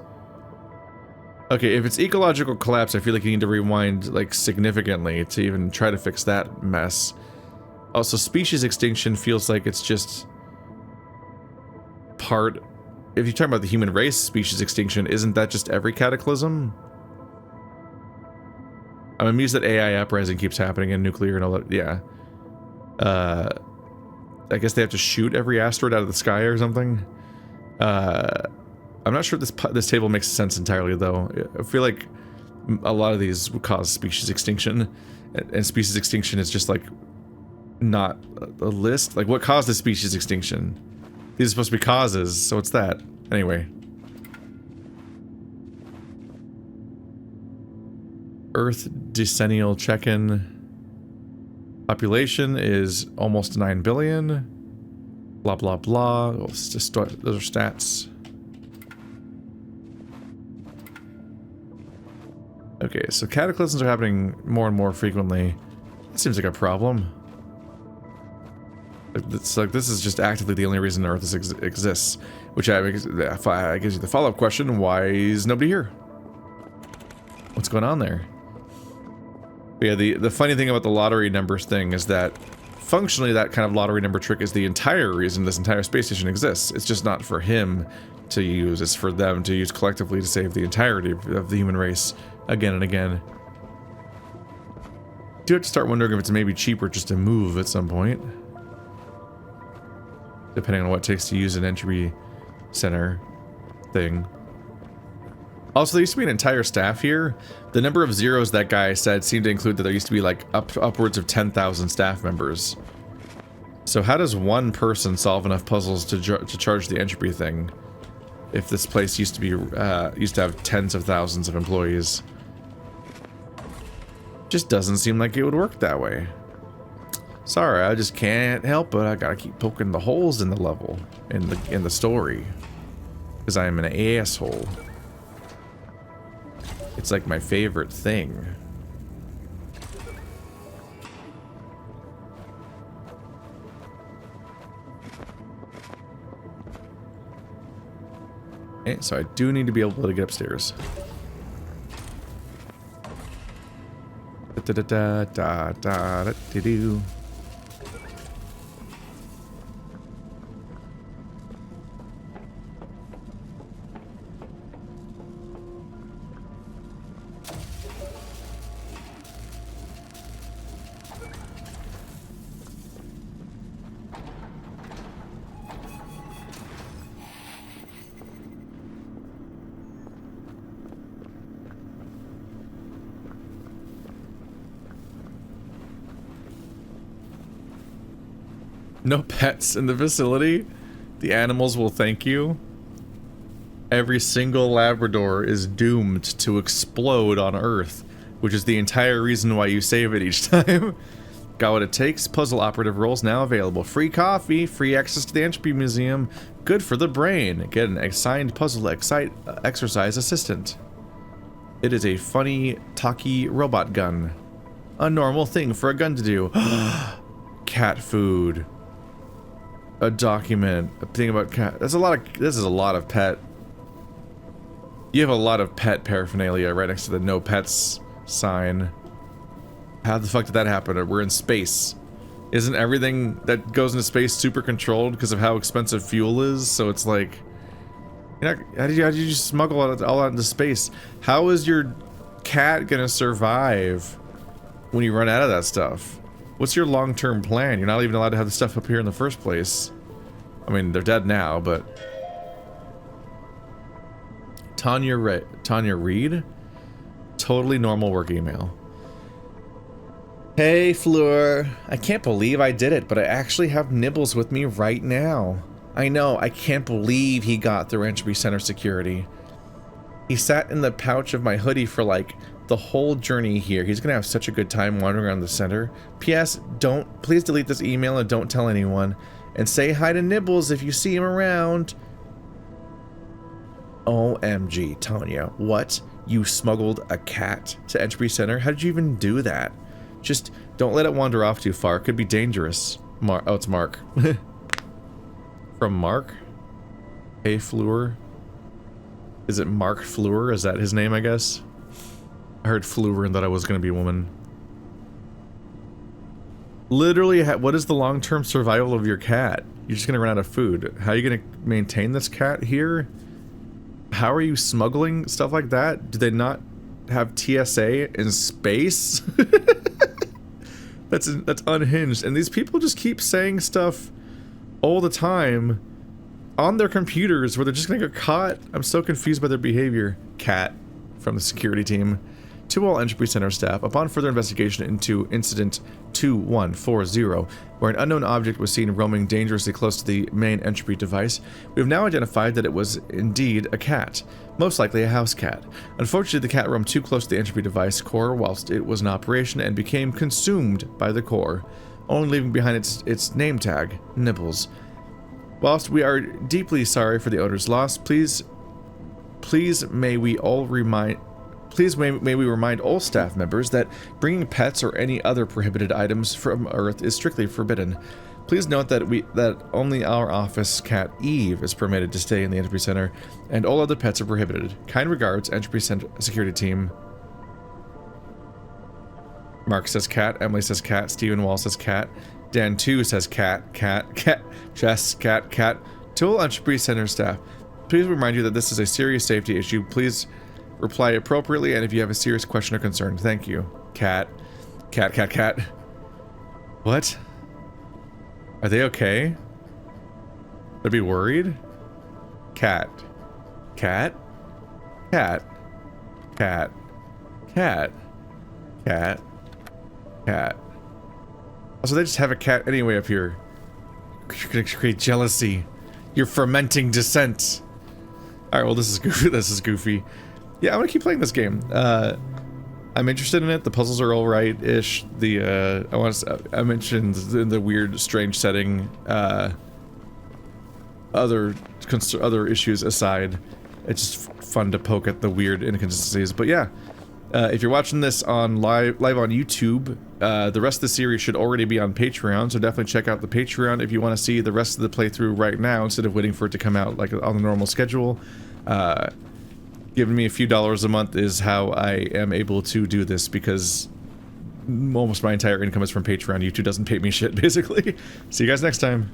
Okay, if it's ecological collapse, I feel like you need to rewind, like, significantly to even try to fix that mess. Also, species extinction feels like it's just part... If you're talking about the human race species extinction, isn't that just every cataclysm? I'm amused that AI uprising keeps happening and nuclear and all that. Yeah. I guess they have to shoot every asteroid out of the sky or something. I'm not sure if this table makes sense entirely, though. I feel like a lot of these would cause species extinction, and species extinction is just like not a list. Like, what caused the species extinction? These are supposed to be causes, so it's that. Anyway. Earth decennial check-in. Population is almost 9 billion. Blah, blah, blah. Those are stats. Okay, so cataclysms are happening more and more frequently. That seems like a problem. It's like this is just actively the only reason Earth exists. Which gives you the follow-up question, why is nobody here? What's going on there? But yeah, the funny thing about the lottery numbers thing is that functionally that kind of lottery number trick is the entire reason this entire space station exists. It's just not for him to use, it's for them to use collectively to save the entirety of the human race again and again. Do have to start wondering if it's maybe cheaper just to move at some point. Depending on what it takes to use an entropy center thing. Also, there used to be an entire staff here. The number of zeros that guy said seemed to include that there used to be like upwards of 10,000 staff members. So how does one person solve enough puzzles to charge the entropy thing? If this place used to have tens of thousands of employees. Just doesn't seem like it would work that way. Sorry, I just can't help it. I gotta keep poking the holes in the level, in the story, because I am an asshole. It's like my favorite thing. Okay, so I do need to be able to get upstairs. Da da da da da da da do. No pets in the facility? The animals will thank you. Every single Labrador is doomed to explode on Earth, which is the entire reason why you save it each time. Got what it takes? Puzzle operative roles now available. Free coffee, free access to the Entropy Museum. Good for the brain. Get an assigned puzzle exercise assistant. It is a funny, talky robot gun. A normal thing for a gun to do. Cat food. A document, a thing about cat. This is a lot of pet. You have a lot of pet paraphernalia right next to the no pets sign. How the fuck did that happen? We're in space. Isn't everything that goes into space super controlled because of how expensive fuel is? So it's like, how did you smuggle all out into space? How is your cat gonna survive when you run out of that stuff? What's your long-term plan? You're not even allowed to have the stuff up here in the first place. I mean, they're dead now, but... Tanya Reed? Totally normal work email. Hey, Fleur. I can't believe I did it, but I actually have Nibbles with me right now. I know, I can't believe he got through Entropy Centre security. He sat in the pouch of my hoodie for like the whole journey here. He's gonna have such a good time wandering around the center. P.S. Please delete this email and don't tell anyone. And say hi to Nibbles if you see him around. OMG, Tanya. What? You smuggled a cat to Entropy Centre? How did you even do that? Just don't let it wander off too far. It could be dangerous. Oh, it's Mark. From Mark? Hey, Fleur. Is it Mark Fleur? Is that his name, I guess? I heard Fleur and thought I was going to be a woman. Literally, what is the long-term survival of your cat? You're just going to run out of food. How are you going to maintain this cat here? How are you smuggling stuff like that? Do they not have TSA in space? That's unhinged. And these people just keep saying stuff all the time on their computers where they're just going to get caught. I'm so confused by their behavior. Cat from the security team. To all Entropy Centre staff, upon further investigation into Incident 2140, where an unknown object was seen roaming dangerously close to the main entropy device, we have now identified that it was indeed a cat, most likely a house cat. Unfortunately, the cat roamed too close to the entropy device core whilst it was in operation and became consumed by the core, only leaving behind its name tag, Nibbles. Whilst we are deeply sorry for the owner's loss, please may we all remind Please may we remind all staff members that bringing pets or any other prohibited items from Earth is strictly forbidden. Please note that only our office cat Eve is permitted to stay in the Entropy Center, and all other pets are prohibited. Kind regards, Entropy Center security team. Mark says cat, Emily says cat, Stephen Wall says cat, Dan 2 says cat, Jess, cat. To all Entropy Center staff, please remind you that this is a serious safety issue. Please reply appropriately, and if you have a serious question or concern, thank you. Cat. What? Are they okay? They'd be worried? Cat. Also, they just have a cat anyway up here. You're gonna create jealousy. You're fermenting dissent. Alright, well, this is goofy. This is goofy. Yeah, I'm gonna keep playing this game. I'm interested in it. The puzzles are alright-ish. I mentioned the weird, strange setting. Other issues aside, it's just fun to poke at the weird inconsistencies. But yeah, if you're watching this on live on YouTube, the rest of the series should already be on Patreon. So definitely check out the Patreon if you want to see the rest of the playthrough right now instead of waiting for it to come out like on the normal schedule. Giving me a few dollars a month is how I am able to do this, because almost my entire income is from Patreon. YouTube doesn't pay me shit, basically. See you guys next time.